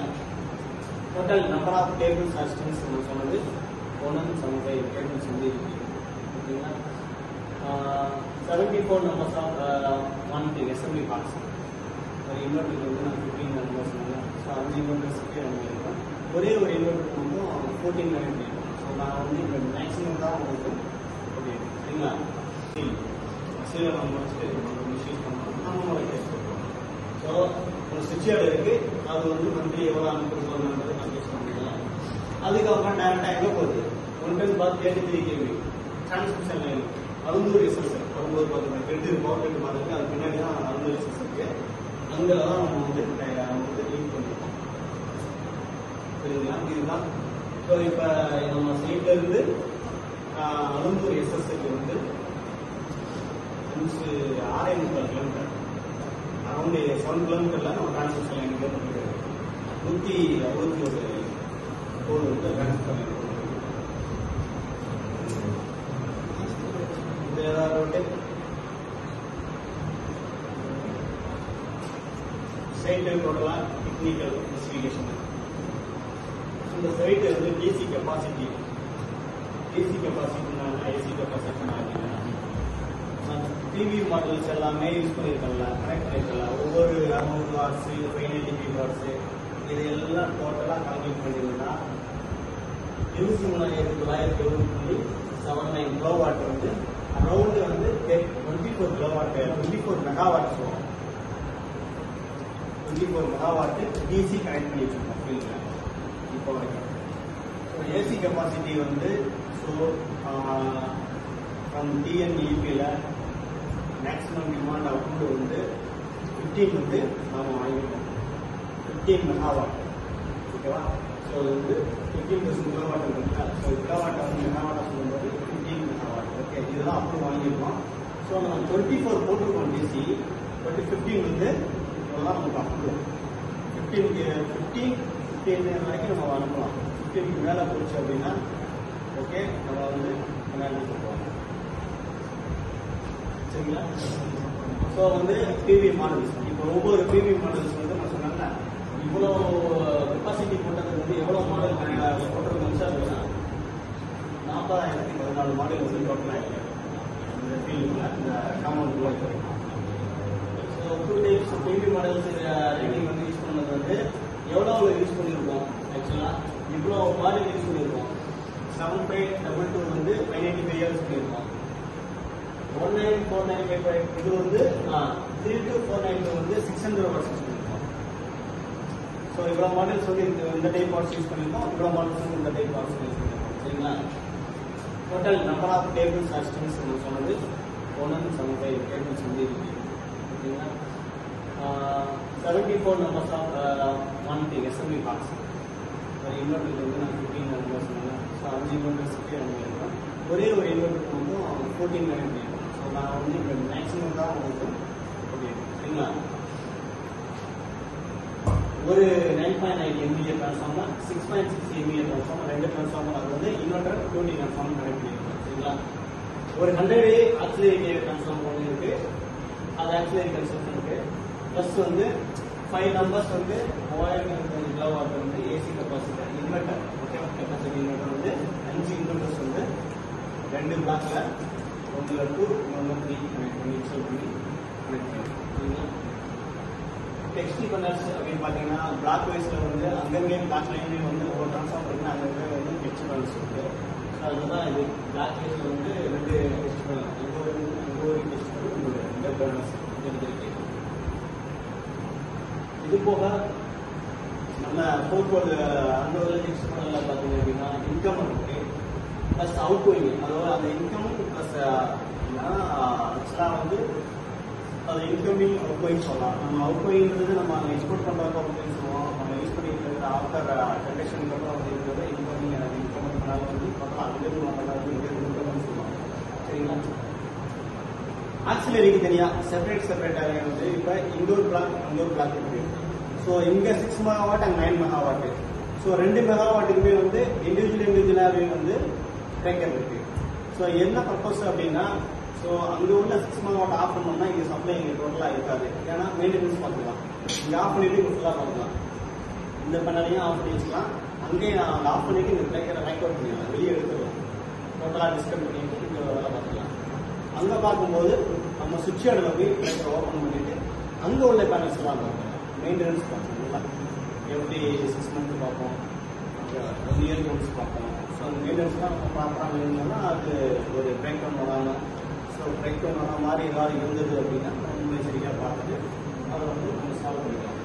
Total number of cables assistance சொன்னது 175 கேபிள்ஸ் வந்து இருக்கு. ஓகேங்களா? 74 numbers of monitoring SME parts. ஒரு இன்வெர்டருக்கு வந்து நான் 15 நம்பர்ஸ் சொன்னேன். ஸோ 5 இன்வெர்டர்ஸ்க்கு நம்ம இருக்கோம். ஒரே ஒரு இன்வெர்டருக்கு மட்டும் 14 பண்ணியிருக்கோம். ஸோ நான் வந்து இப்போ மேக்ஸிமம் தான் உங்களுக்கு ஓகே. சரிங்களா? சீலை நம்ம முடிச்சுட்டு மிஸ்யூஸ் பண்ணுறோம், நம்ம கேஸ் பண்ணுறோம். ஸோ ஒரு சுவிட்ச் இருக்கு, அது வந்து மந்த்லி எவ்வளோ அனுப்புறதுன்றது கன்ஃபியூஸ் பண்ணிக்கலாம். அதுக்கப்புறம் டேரக்டாக எங்கே போகுது 110 கேவி டிரான்ஸ்மிஷன் லைன் அருந்தூர் எஸ்எஸ் வரும்போது பார்த்தீங்கன்னா 2 பவர் கட் மாதிரி இருக்கு. அது பின்னாடி தான் அருந்தூர் எஸ்எஸ் இருக்கு. அங்கே தான் நம்ம வந்து யூஸ் பண்ணிருக்கோம். சரிங்களா? இதுதான். ஸோ இப்போ நம்ம சைட்ல இருந்து அருந்தூர் எஸ்எஸ்க்கு வந்து 6.3 கிலோமீட்டர் அரௌண்ட் 7 கிலோமீட்டர்ல நம்ம டிரான்ஸ்மிஷன் லைன் போயிருக்கு. 161 கோடு வந்து டிரான்ஸ்மிஷன் லைன் சைட்டு டோட்டலா டெக்னிக்கல் ஸ்பெசிஃபிகேஷன். இந்த சைடு வந்து DC capacity AC capacity TV models எல்லாமே யூஸ் பண்ணியிருக்கல, கனெக்ட் பண்ணியிருக்கல. ஒவ்வொரு 600 வாட்ஸ் 590 வாட்ஸ் இது எல்லாம் டோட்டலாக கால்குலேட் பண்ணியிருந்தா 23,970.79 கிலோவாட் வந்து அரௌண்ட் வந்து 24 கிலோவாட் 24 மெகாவாட் வரும். 24 மெகாவாட் டிசி கனெக்ட் பண்ணி வச்சிருக்கோம் ஃபீல்டில் இப்போ வரைக்கும். ஸோ ஏசி கெப்பாசிட்டி வந்து ஸோ ஃப்ரம் டிஎன்இபியில் மேக்ஸிமம் டிமாண்ட் அவுட்புட் வந்து 15 வந்து நாம் வாங்கியிருக்கோம். 15 மெகாவாட். ஓகேவா? ஸோ இது வந்து 15% கிலோவாட் இருக்குங்களா? ஸோ கிலோவாட்டை வந்து மெகாவாட்டாக சொல்லும்போது 15 மெகாவாட். ஓகே, இதெல்லாம் அப்படி வாங்கியிருக்கோம். ஸோ நம்ம 24 போட்டிருக்கோம் டிசி, பட் 15 வந்து இதெல்லாம் நமக்கு அப்ரூவ். 15 வரைக்கும் நம்ம அனுப்பலாம். 15 மேலே போச்சு அப்படின்னா ஓகே நம்ம வந்து மேலே போவோம். சரிங்களா? ஸோ வந்து பிவி மாடல்ஸ், இப்போ ஒவ்வொரு பிவி மாடல்ஸ் வந்து நான் சொன்னேன்ல, இவ்வளோ கெப்பாசிட்டி போட்டது வந்து எவ்வளோ மாடல் போட்டிருக்கோம் அப்படின்னா 40,014 மாடல் வந்து டோட்டலாக இருக்கு இந்த ஃபீல்டுக்குள்ள, இந்த காம்பவுண்டுக்குள்ள இருக்கு. So 2 types PV models rating வந்து யூஸ் பண்ணது வந்து எவ்வளோ யூஸ் பண்ணியிருக்கோம். ஆக்சுவலாக இவ்வளோ மாடல் யூஸ் பண்ணியிருக்கோம். 7522 வந்து 595 இயர்ஸ் பண்ணியிருக்கோம். 19495 இது வந்து 32492 வந்து 600 வாட்ஸ் யூஸ் பண்ணியிருக்கோம். ஸோ இவ்வளோ மாடல்ஸ் வந்து இந்த டைப் வாட்ஸ் யூஸ் பண்ணியிருக்கோம், இவ்வளோ மாடல்ஸ் வந்து இந்த டைப் வாட்ஸ் யூஸ் பண்ணியிருக்கோம். சரிங்களா? Total number of tables or strings சொன்னது 175 டேபிள்ஸ் வந்து இருக்கு. ஓகேங்களா? 74 numbers of one thing SMB box. ஒரு இன்வெர்டருக்கு வந்து நான் 15 நம்பர் சொன்னேன். ஸோ 5 இன்வெர்டர்ஸ்க்கு நம்ம இருக்கோம். ஒரே ஒரு இன்வெர்டருக்கு வந்து 14 பண்ணியிருக்கோம். ஸோ நான் வந்து இப்போ மேக்ஸிமம் தான் உங்களுக்கு ஓகே. சரிங்களா? ஒரு 9.8 MVA transformer, 6.6 MVA transformer, 2 transformer, அது வந்து இன்வெர்டர் 20 டிரான்ஸ்ஃபார்மர் கனெக்ட் பண்ணியிருக்கோம். சரிங்களா? ஒரு 100 ஆக்சிலரி டிரான்ஸ்ஃபார்மர் ஒன்று இருக்கு, அது ஆக்சிலரி கன்செப்ட் இருக்கு. ப்ளஸ் வந்து 5 நம்பர்ஸ் வந்து 3050 கிலோவாட் வந்து AC capacity inverter. Okay, capacity inverter வந்து 5 இன்வெர்டர்ஸ் வந்து 2 பிளாக்ல 1 2 1 3 கனெக்ட் பண்ணி இன்ஸ்டால் பண்ணி கனெக்ட் பண்ணிருக்கோம். டெக்ஸ்டி பன்னர்ஸ் அப்படின்னு பார்த்தீங்கன்னா பிளாக் வைஸ்ல வந்து அங்கங்கே பிளாக் லைன்லேயே வந்து ஒரு டிரான்ஸ்ஃபார்மர் இருக்குன்னா அங்கங்கே வந்து டெக்ஸ்டி பன்னர்ஸ் இருக்கு. ஸோ அதுதான் இது பிளாக் வைஸ்ல வந்து 2 டெக்ஸ்டி பன்னர், அங்கே ஒரு டெக்ஸ்டி பன்னர், 2 பன்னர்ஸ் இருக்கு. இது போக நம்ம போக்குவரத்து அந்த ஒரு டெக்ஸ்டி பன்னர்ல பார்த்தீங்க அப்படின்னா இன்கம் இருக்கு ப்ளஸ் அவுட் கோயிங். அதாவது அந்த இன்கம் ப்ளஸ் ஆக்சுவலாக வந்து அது இன்கமிங் அவுட் கோயிங் சொல்லலாம். நம்ம அவுட் கோயிங்கிறது நம்ம எக்ஸ்போர்ட் பண்ணுறப்ப அப்படின்னு சொல்லுவோம். நம்ம யூஸ் பண்ணிட்டு இருக்கிற ஆஃப்டர் ஜென்ரேஷனுக்கு அப்புறம் வந்து இருக்கிறது இன்கமிங் பண்ணாலும் வந்து பார்த்தா அங்கிருந்து பண்ணாலும் இன்கம்னு சொல்லுவாங்க. சரிங்களா? ஆக்சிலரிக்கு தனியாக செப்பரேட்டாக வந்து இப்போ இண்டோர் பிளாக் அண்டோர் பிளாக் இருக்கு. ஸோ இங்கே 6 மெகாவாட் அண்ட் 9 மெகாவாட். ஸோ 2 மெகாவாட்டுக்குமே வந்து இண்டிவிஜுவலாகவே வந்து பிரேக்கர் இருக்கு. ஸோ என்ன பர்பஸ் அப்படின்னா, ஸோ அங்கே உள்ள 6 மெகாவாட் ஆஃப் பண்ணோம்னா இங்கே சப்ளை இங்கே டோட்டலாக இருக்காது. ஏன்னா மெயின்டெனன்ஸ் பார்த்துக்கலாம். இங்கே ஆஃப் பண்ணிட்டு இங்கே ஃபுல்லாக பார்த்துக்கலாம். இந்த பண்ணலையும் ஆஃப் பண்ணி வச்சுக்கலாம். அங்கேயே நான் ஆஃப் பண்ணிட்டு இந்த பிரேக்கரை லைக் அவுட் பண்ணிடலாம், வெளியே எடுத்துக்கலாம். டோட்டலாக டிஸ்கட் பண்ணிட்டு இங்கே வேலை பார்த்துக்கலாம். அங்கே பார்க்கும்போது நம்ம சுவிட்ச் யார்டில் போய் பிரேக்கரை ஓப்பன் பண்ணிட்டு அங்கே உள்ள பேனல்ஸ் எல்லாம் பார்க்கலாம். மெயின்டெனன்ஸ் பார்க்கணும். எப்படி 6 மந்த் பார்ப்போம், 1 இயர் ஒன்ஸ் பார்ப்போம். ஸோ அந்த மெயின்டெனன்ஸ்லாம் நம்ம ப்ராப்பராக இல்லைன்னா அது ஒரு பிரேக் டவுன் வராமல், ஸோ பிரேக் டவுன் வர மாதிரி ஏதாவது இருந்தது அப்படின்னா நம்ம சரியாக பார்த்துட்டு அதை வந்து நம்ம சால்வ் பண்ணிக்கலாம்.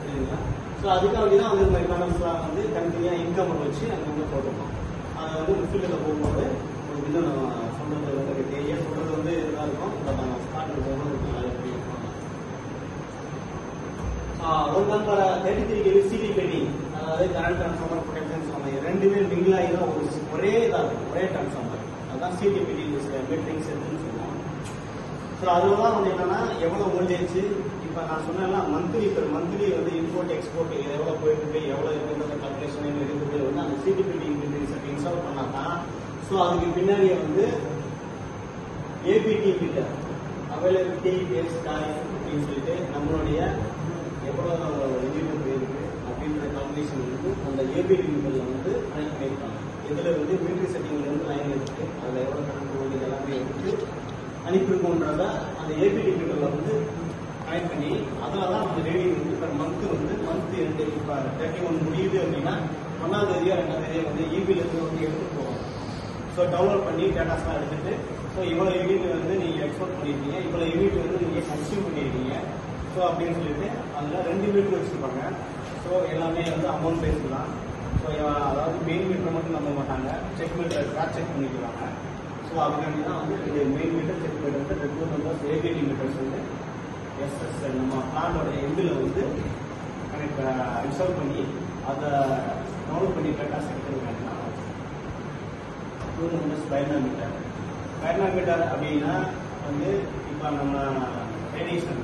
சரிங்களா? ஸோ அதுக்காக தான் வந்து இந்த பேனல்ஸ்லாம் வந்து தனித்தனியாக இன்கம் வச்சு அங்கே வந்து போட்டுருக்கோம். அதை வந்து ஃபீல்டில் போகும்போது இன்னும் நம்ம சொல்கிறது வந்து ஏரியா சொல்கிறது வந்து இதாக இருக்கும். பட் நம்ம ஸ்டார்ட் போகும்போது நல்லா இருக்கும். ஒரு நம்பர் 33 kV CTPD, அதாவது கரண்ட் டிரான்ஸ்ஃபார்மர் ப்ரொடெக்ஷன் சொன்னாங்க. ரெண்டுமே மிங்கிள் ஆகி தான் ஒரே இதாக இருக்கும், ஒரே டிரான்ஸ்ஃபார்மர். அதுதான் CTPD மீட்டரிங் செட்னு சொல்லுவாங்க. ஸோ அதில் தான் வந்து என்னன்னா எவ்வளோ வோல்டேஜ் இப்போ நான் சொன்னேன்னா மந்த்லி வந்து இம்போர்ட் எக்ஸ்போர்ட் எவ்வளோ போயிட்டு இருக்கு, எவ்வளோ இருக்குன்ற கல்குலேஷன் இருக்குது வந்து அந்த CTPD மீட்டரிங் செட் இன்ஸ்டால் பண்ணால் தான். ஸோ அதுக்கு பின்னாடியே வந்து APT meter availability base time அப்படின்னு சொல்லிட்டு நம்மளுடைய எவ்வளோ எலிஜிபிள் இருக்கு அப்படின்ற கால்குலேஷன் வந்து அந்த ஏபி லிமிட்டரில் வந்து கனெக்ட் பண்ணியிருக்காங்க. இதில் வந்து மீட்டரி செட்டிங்லேருந்து லைன் எடுத்து அதில் எவ்வளோ கணக்கு ஓடி எல்லாமே எடுத்து அனுப்பியிருக்கோன்றத அந்த ஏபி லிமிட்டரில் வந்து கனெக்ட் பண்ணி அதில் தான் அந்த ரேடிங் வந்து இப்போ மந்த் எண்டு இப்போ 31 முடியுது அப்படின்னா 1ஆம் தேதியோ 2ஆம் தேதியோ வந்து ஈபிலேருந்து வந்து எடுத்துகிட்டு போவோம். ஸோ டவுன்லோட் பண்ணி டேட்டாஸ்லாம் எடுத்துகிட்டு ஸோ இவ்வளோ யூனிட் வந்து நீங்கள் எக்ஸ்போர்ட் பண்ணியிருக்கீங்க, இவ்வளோ யூனிட் வந்து நீங்கள் கன்சியூம் பண்ணியிருக்கீங்க. ஸோ அப்படின்னு சொல்லிட்டு அதில் 2 மீட்டர் வச்சுருப்பாங்க. ஸோ எல்லாமே வந்து அமௌண்ட் பேஸ் தான். ஸோ அதாவது மெயின் மீட்டரை மட்டும் நம்ப மாட்டாங்க, செக் மீட்டர் கிராஸ் செக் பண்ணிக்கிறாங்க. ஸோ அதுக்காண்டி தான் வந்து மெயின் மீட்டர் செக் மீட்டர் வந்து ரெகுலர் நம்பர்ஸ் ஏபிடி மீட்டர்ஸ் வந்து எஸ்எஸ் நம்ம பிளானோட எண்டில் வந்து இன்ஸ்டால் பண்ணி அதை டவுன்லோட் பண்ணி டேட்டாஸ் எடுத்துருக்காங்க. பைனாமீட்டர் அப்படின்னா வந்து இப்போ நம்ம ரேடியேஷன்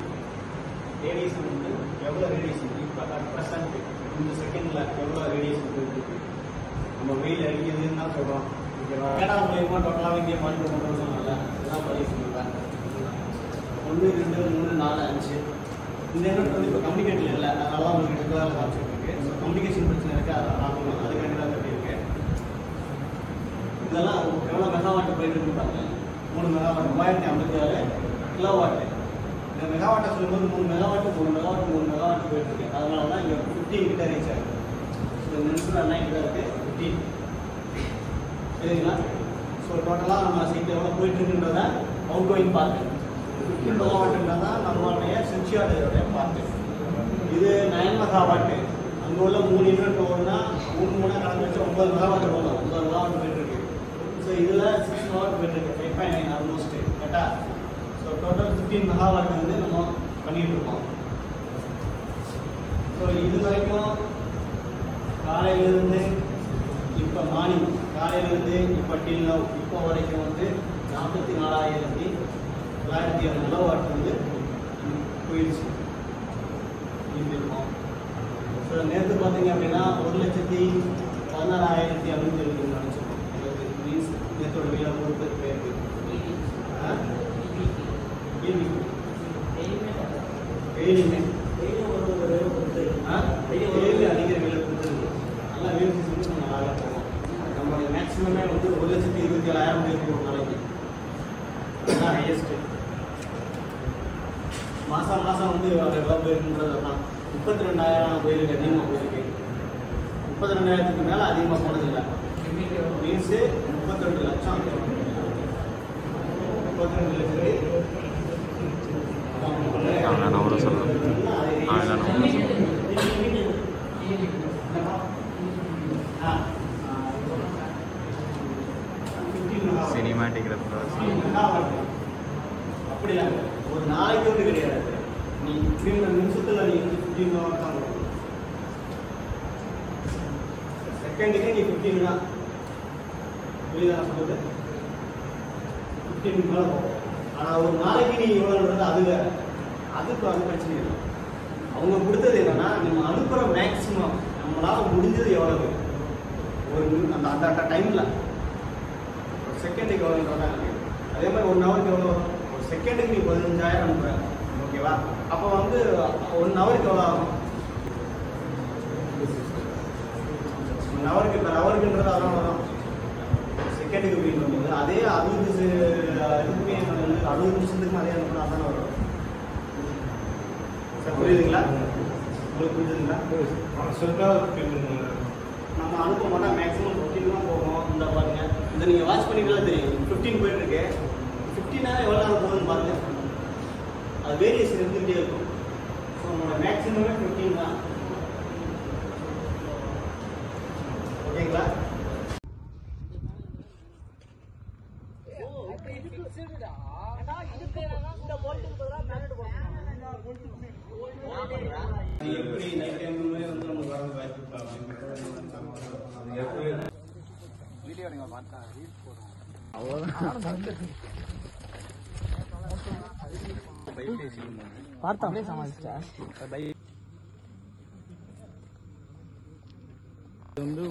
வந்து எவ்வளோ ரேடியேஷன் இப்போ ப்ரெசன்ட் இந்த செகண்டில் எவ்வளோ ரேடியேஷன் போயிட்டு நம்ம வெயில் அடிக்கிறதுன்னு தான் சொல்கிறோம். ஓகேவா? டேட்டா மூலியமா டோட்டலாக இங்கே மானிட்டர் பண்ணுறது சொன்னால இதெல்லாம் பதிவு சொல்லுவேன். 1 2 3 4 5 இந்த யூனிட் வந்து இப்போ கம்யூனிகேட்டில் இல்லை, அதனால தான் உங்களுக்கு ரெகுலராக காமிச்சிருக்கு. ஸோ கம்யூனிகேஷன் பிரச்சனை இருக்குது, அதை பார்க்கணும், அதுக்காண்டி தான் கட்டியிருக்கு. இதெல்லாம் எவ்வளோ மெகாவாட் போயிட்டு இருக்கு பாருங்க. 3 மெகாவாட் 3056 கிலோவாட்டு. இந்த மெகாவாட்டை சொல்லும்போது 3 மெகாவாட் போயிட்டு இருக்கு. அதனால தான் இங்கே 15 கிட்ட ரீச் ஆகுது. ஸோ இந்த நிமிஷம் என்ன கிட்ட இருக்கு 15. சரிங்களா? ஸோ டோட்டலாக நம்ம சைட்டில் எவ்வளோ போயிட்டு இருக்குன்றத அவுட் கோயிங் பார்த்து 15 மெகாவாட்டுன்றதான் நம்மளுடைய சுவிட்சியோடைய பார்த்து. இது 9 மெகாவாட்டு. அங்கே உள்ள 3 யூனிட் ஓடுனா 3 கணக்கு வச்சு 9 மெகாவாட் ஓடும். 9 மெகாவாட் போயிட்டு இருக்கு. ஸோ இதில் 6 மெகாவாட் போயிட்டு இருக்கு, 5.9 ஆல்மோஸ்ட் கரெக்டா. ஸோ டோட்டல் 15 மெகாவாட் வந்து நம்ம பண்ணிட்டு இருக்கோம். ஸோ இது வரைக்கும் காலையிலிருந்து இப்போ மார்னிங் காலையிலிருந்து இப்போ டில் நவ் இப்போ வரைக்கும் வந்து 44,907 கிலோவாட் வந்து போயிடுச்சு இருக்கோம். ஸோ நேற்று பார்த்தீங்க அப்படின்னா 1,16,570 நினச்சிருக்கோம். மீன்ஸ் நேற்றோட வீட்டில் 3 பேர் போயிருக்கு. டெய்லி அடிக்கிற வேலை கொடுத்துருக்கு. நல்லா வேலை செஞ்சு நம்ம நல்லா போவோம். நம்மளுடைய மேக்ஸிமமே வந்து 1,27,000 பேருக்கு ஒரு நாளைக்கு. அதுதான் ஹையஸ்ட்டு. மாதம் வந்து எவ்வளோ போயிருக்குன்றது தான் 32,000 போயிருக்கு, அதிகமாக போயிருக்கு. 32,000க்கு மேலே அதிகமாக போனதில்லை. மீன்ஸு 32 லட்சம் 32 லட்சத்துக்கு சினிமாட்டிக் அப்படி இல்லை, ஒரு நாளைக்கு வந்து கிடையாது. நீ 15 நிமிஷத்தில் நீ 15 மெகாவாட் தான் வரும். செகண்டுக்கு நீ 15 தான். புரியுதா சொல்லுது? 15 மேலே போகும். ஆனால் ஒரு நாளைக்கு நீ இவ்வளோன்றது அது வேற. அதுக்கு அது பிரச்சனை இல்லை. அவங்க கொடுத்தது என்னன்னா நம்ம அனுப்புகிற மேக்ஸிமம் நம்மளால் முடிஞ்சது எவ்வளவு ஒரு அந்த டைமில் ஒரு செகண்டுக்கு எவ்வளோன்றதான் இருக்குது. அதே மாதிரி 1 ஹவருக்கு எவ்வளோ வரும்? ஒரு செகண்டுக்கு நீ 15,000 அனுப்புற. ஓகேவா? அப்போ வந்து 1 ஹவருக்கு எவ்வளோ ஆகும்? 1 ஹவருக்கு இப்போ ஹவருக்குன்றது அதான் வரும். செகண்டுக்கு அப்படின்றது அதே 60 நிமிஷத்துக்கு அதே அனுப்புனா அதான் வரும். சார் புரியுதுங்களா? உங்களுக்கு புரியுதுங்களா? நம்ம அனுப்ப மாட்டோம். மேக்ஸிமம் 15 தான் போகும். இந்த பாருங்க, இந்த நீங்கள் வாட்ச் பண்ணிக்கலாம் தெரியும். 15 போயிட்டு இருக்கு. 15 எவ்வளோ நேரம் போகுதுன்னு பாருங்க. அது வேரியேஷன் இருந்துகிட்டே இருக்கும். ஸோ நம்மளோட மேக்ஸிமமே 15 தான். ஓகேங்களா? எப்படி நைட் டைம்ல வந்து நமக்கு வரது வாய்ப்பு வீடியோ நீங்க பார்த்தா ரீல்ஸ் போடுறோம். பார்த்தா சமாளிச்சா இது வந்து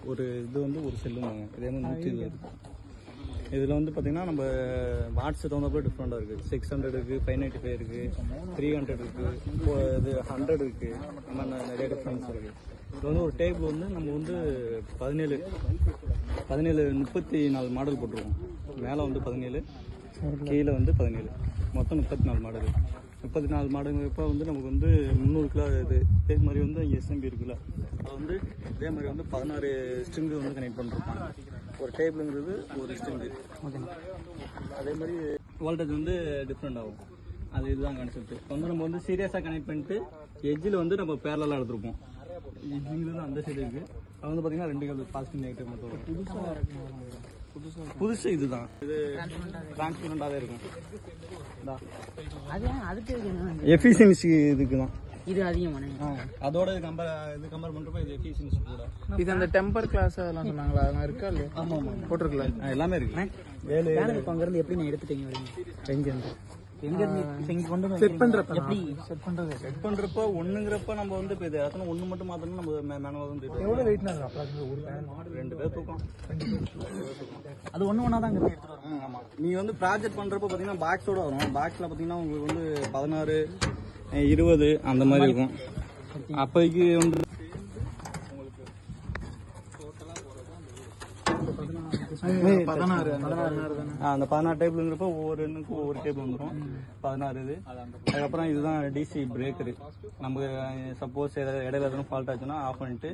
ஒரு செல்லுங்க. இது வந்து 120 இதில் வந்து பார்த்தீங்கன்னா நம்ம வாட்ஸ் தகுந்தப்போ டிஃப்ரெண்ட்டாக இருக்குது. 600 இருக்குது, 595 இருக்குது, 300 இருக்குது, இது 100 இருக்குது. இந்த மாதிரி நிறைய டிஃப்ரென்ஸ் இருக்குது. இது வந்து ஒரு டேபிள் வந்து நம்ம வந்து 34 மாடல் போட்டிருக்கோம். மேலே வந்து 17, கீழே வந்து 17, மொத்தம் 34 மாடல். 34 மாடலுங்கிறப்ப வந்து நமக்கு வந்து 300 கிலோ இது. இதே மாதிரி வந்து எஸ்எம்பி இருக்குல்ல, அது வந்து இதே மாதிரி வந்து 16 ஸ்ட்ரிங்கு வந்து கனெக்ட் பண்ணிருப்பாங்க. ஒரு டேபிளுங்கிறது ஒரு ஸ்ட்ரிங்கு. ஓகேண்ணா. அதே மாதிரி வோல்டேஜ் வந்து டிஃப்ரெண்ட் ஆகும். அது இதுதான் கான்செப்ட். வந்து நம்ம வந்து சீரியஸாக கனெக்ட் பண்ணிட்டு எஜ்ஜில் வந்து நம்ம பேரலாக எடுத்துருப்போம். எஜ்ஜிங்கிறது அந்த சைடு இருக்குது. அது வந்து பார்த்தீங்கன்னா 2 கேபிள் பாசிட்டிவ் நெகட்டிவ் மட்டும் வரும். புதுசு இதுதான். இது டிரான்ஸ்பரண்டாகவே இருக்கும். எஃபிஷியன்சி இதுக்கு தான் இது அதிகமான அதோட கம்பேர் பண்றப்ப இது எஃபிஷியன்சி கூட. இது அந்த டெம்பர் கிளாஸ் அதெல்லாம் சொன்னாங்களா, அதெல்லாம் இருக்கா இல்லையா? ஆமா ஆமா போட்டிருக்கல, எல்லாமே இருக்கு. இப்போ அங்கிருந்து எப்படி நான் எடுத்துட்டீங்க எங்க இருந்து செட் பண்றப்ப எப்படி செட் பண்றப்ப ஒண்ணுங்கிறப்ப நம்ம வந்து இப்போ இது எத்தனை ஒண்ணு மட்டும் மாத்தணும். நம்ம மேனுவலா வந்து எவ்வளவு வெயிட்னா ஒரு 2 பேர் தூக்கம். அது ஒண்ணா தான் எடுத்துட்டு வரோம். ஆமா, நீங்க வந்து ப்ராஜெக்ட் பண்றப்ப பாத்தீங்கன்னா பாக்ஸோட வரும். பாக்ஸ்ல பாத்தீங்கன்னா உங்களுக்கு வந்து 16, 20 அந்த மாதிரி இருக்கும். அப்போதைக்கு வந்து அந்த 16 டேபிள்ங்கிறப்ப ஒவ்வொரு எண்ணுக்கும் ஒவ்வொரு டேபிள் வந்துடும். 16 இது. அதுக்கப்புறம் இதுதான் டிசி பிரேக்கரு. நம்ம சப்போஸ் இடையில எதுவும் ஃபால்ட் ஆச்சுன்னா ஆஃப் பண்ணிட்டு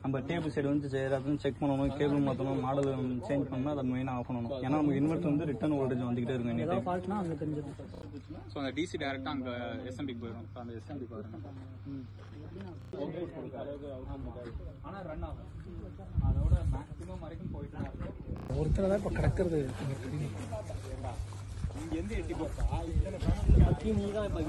நம்ம டேபிள் சைடு வந்து ஏதாச்சும் செக் பண்ணணும், கேபிள் மாற்றணும், மாடல் சேஞ்ச் பண்ணணும், அதை மெயினாக ஆஃப் பண்ணணும். ஏன்னா நமக்கு இன்வெர்ட்டர் வந்து ரிட்டர்ன் வோல்டேஜ் வந்துகிட்டே இருக்கும். ஸோ அந்த டிசி டேரெக்டாக அங்கே எஸ்எம்பிக்கு போயிடும். ஸோ அந்த எஸ்எம்பி பாருங்க ஆனால் ரன் ஆகும். அதோட மேக்ஸிமம் வரைக்கும் போயிட்டு ஒருத்தர் தான் இப்போ கிடக்கிறது. இங்கேருந்து எட்டி போட்டா நீ தான் இப்போ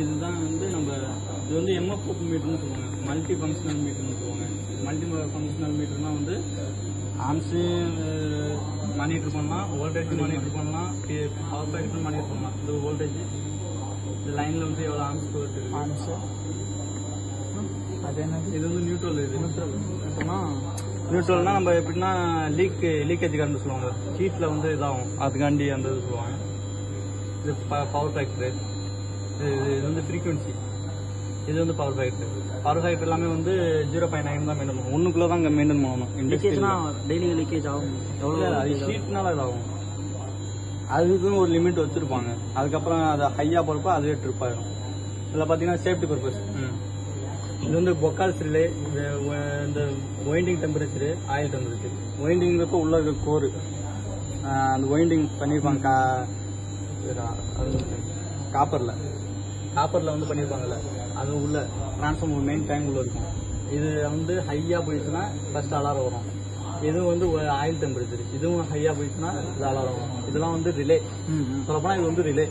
இதுதான் வந்து நம்ம இது வந்து எம்எஃப்ஓ மீட்டர்னு சொல்லுவாங்க. மல்டி ஃபங்க்ஷனல் மீட்டர்னு சொல்லுவாங்க. மல்டி ஃபங்க்ஷனல் மீட்டர்னா வந்து ஆம்ஸு மானிட்டர் பண்ணலாம், வோல்டேஜ் மானிட்டர் பண்ணலாம், பவர் ஃபேக்டர் மானிட்டர் பண்ணலாம். இந்த வோல்டேஜ் இந்த லைனில் வந்து எவ்வளோ ஆம்ஸ் போகுது ஆம்ஸு. அது என்ன? இது வந்து நியூட்ரல். இது நியூட்ரல்னா நம்ம எப்படின்னா லீக்கேஜ் கரண்ட் சொல்லுவாங்க. ஹீட்டில் வந்து இதாகும், அதுக்காண்டி அந்த இது சொல்லுவாங்க. இது பவர் ஃபேக்டரு. இது வந்து ஃப்ரீக்வன்சி. இது வந்து பவர் ஃபேக்டர். பவர் ஃபேக்டர் எல்லாமே வந்து 0.9 தான் மெயின்டைன் பண்ணணும். 1 தான் அங்கே மெயின்டைன் பண்ணணும். டெய்லி லீக்கேஜ் ஆகும். எவ்வளோ அது ஹீட்னால இதாகும். அதுக்குன்னு ஒரு லிமிட் வச்சுருப்பாங்க. அதுக்கப்புறம் அதை ஹையாக போகிறப்ப அதுவே ட்ரிப் ஆகிடும். இதில் பார்த்தீங்கன்னா சேஃப்டி பர்பஸ். இது வந்து பொக்கால்ஸ் ரிலே, இந்த ஒயிண்டிங் டெம்பரேச்சரு, ஆயில் டெம்பரேச்சர். ஒயிண்டிங்கிறப்ப உள்ள இருக்க கோரு அந்த ஒயிண்டிங் பண்ணியிருப்பாங்க. காப்பரில் வந்து பண்ணியிருப்பாங்கல்ல, அது உள்ள டிரான்ஸ்ஃபார்மர் மெயின் டேங்க் உள்ள இருக்கும். இது வந்து ஹையாக போயிடுச்சுன்னா ஃபர்ஸ்ட் அலாரம் வரும். இதுவும் வந்து ஆயில் டெம்பரேச்சர். இதுவும் ஹையாக போயிடுச்சுன்னா இது அலாரம் வரும். இதெல்லாம் வந்து ரிலே சொல்லப்போனால் இது வந்து ரிலே.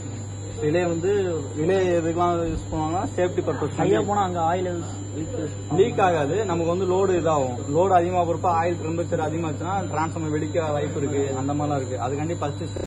ரிலே வந்து ரிலே எதுக்கெல்லாம் யூஸ் பண்ணுவாங்கன்னா சேஃப்டி பர்பஸ். ஹையா போனா அங்க ஆயில் லீக் ஆகாது. நமக்கு வந்து லோடு இதாகும். லோடு அதிகமாக போறப்ப ஆயில் டெம்பரேச்சர் அதிகமாச்சுன்னா டிரான்ஸ்ஃபார்மர் வெடிக்க வாய்ப்பு இருக்கு. அந்த மாதிரிலாம் இருக்கு. அதுக்காண்டி ஃபர்ஸ்ட்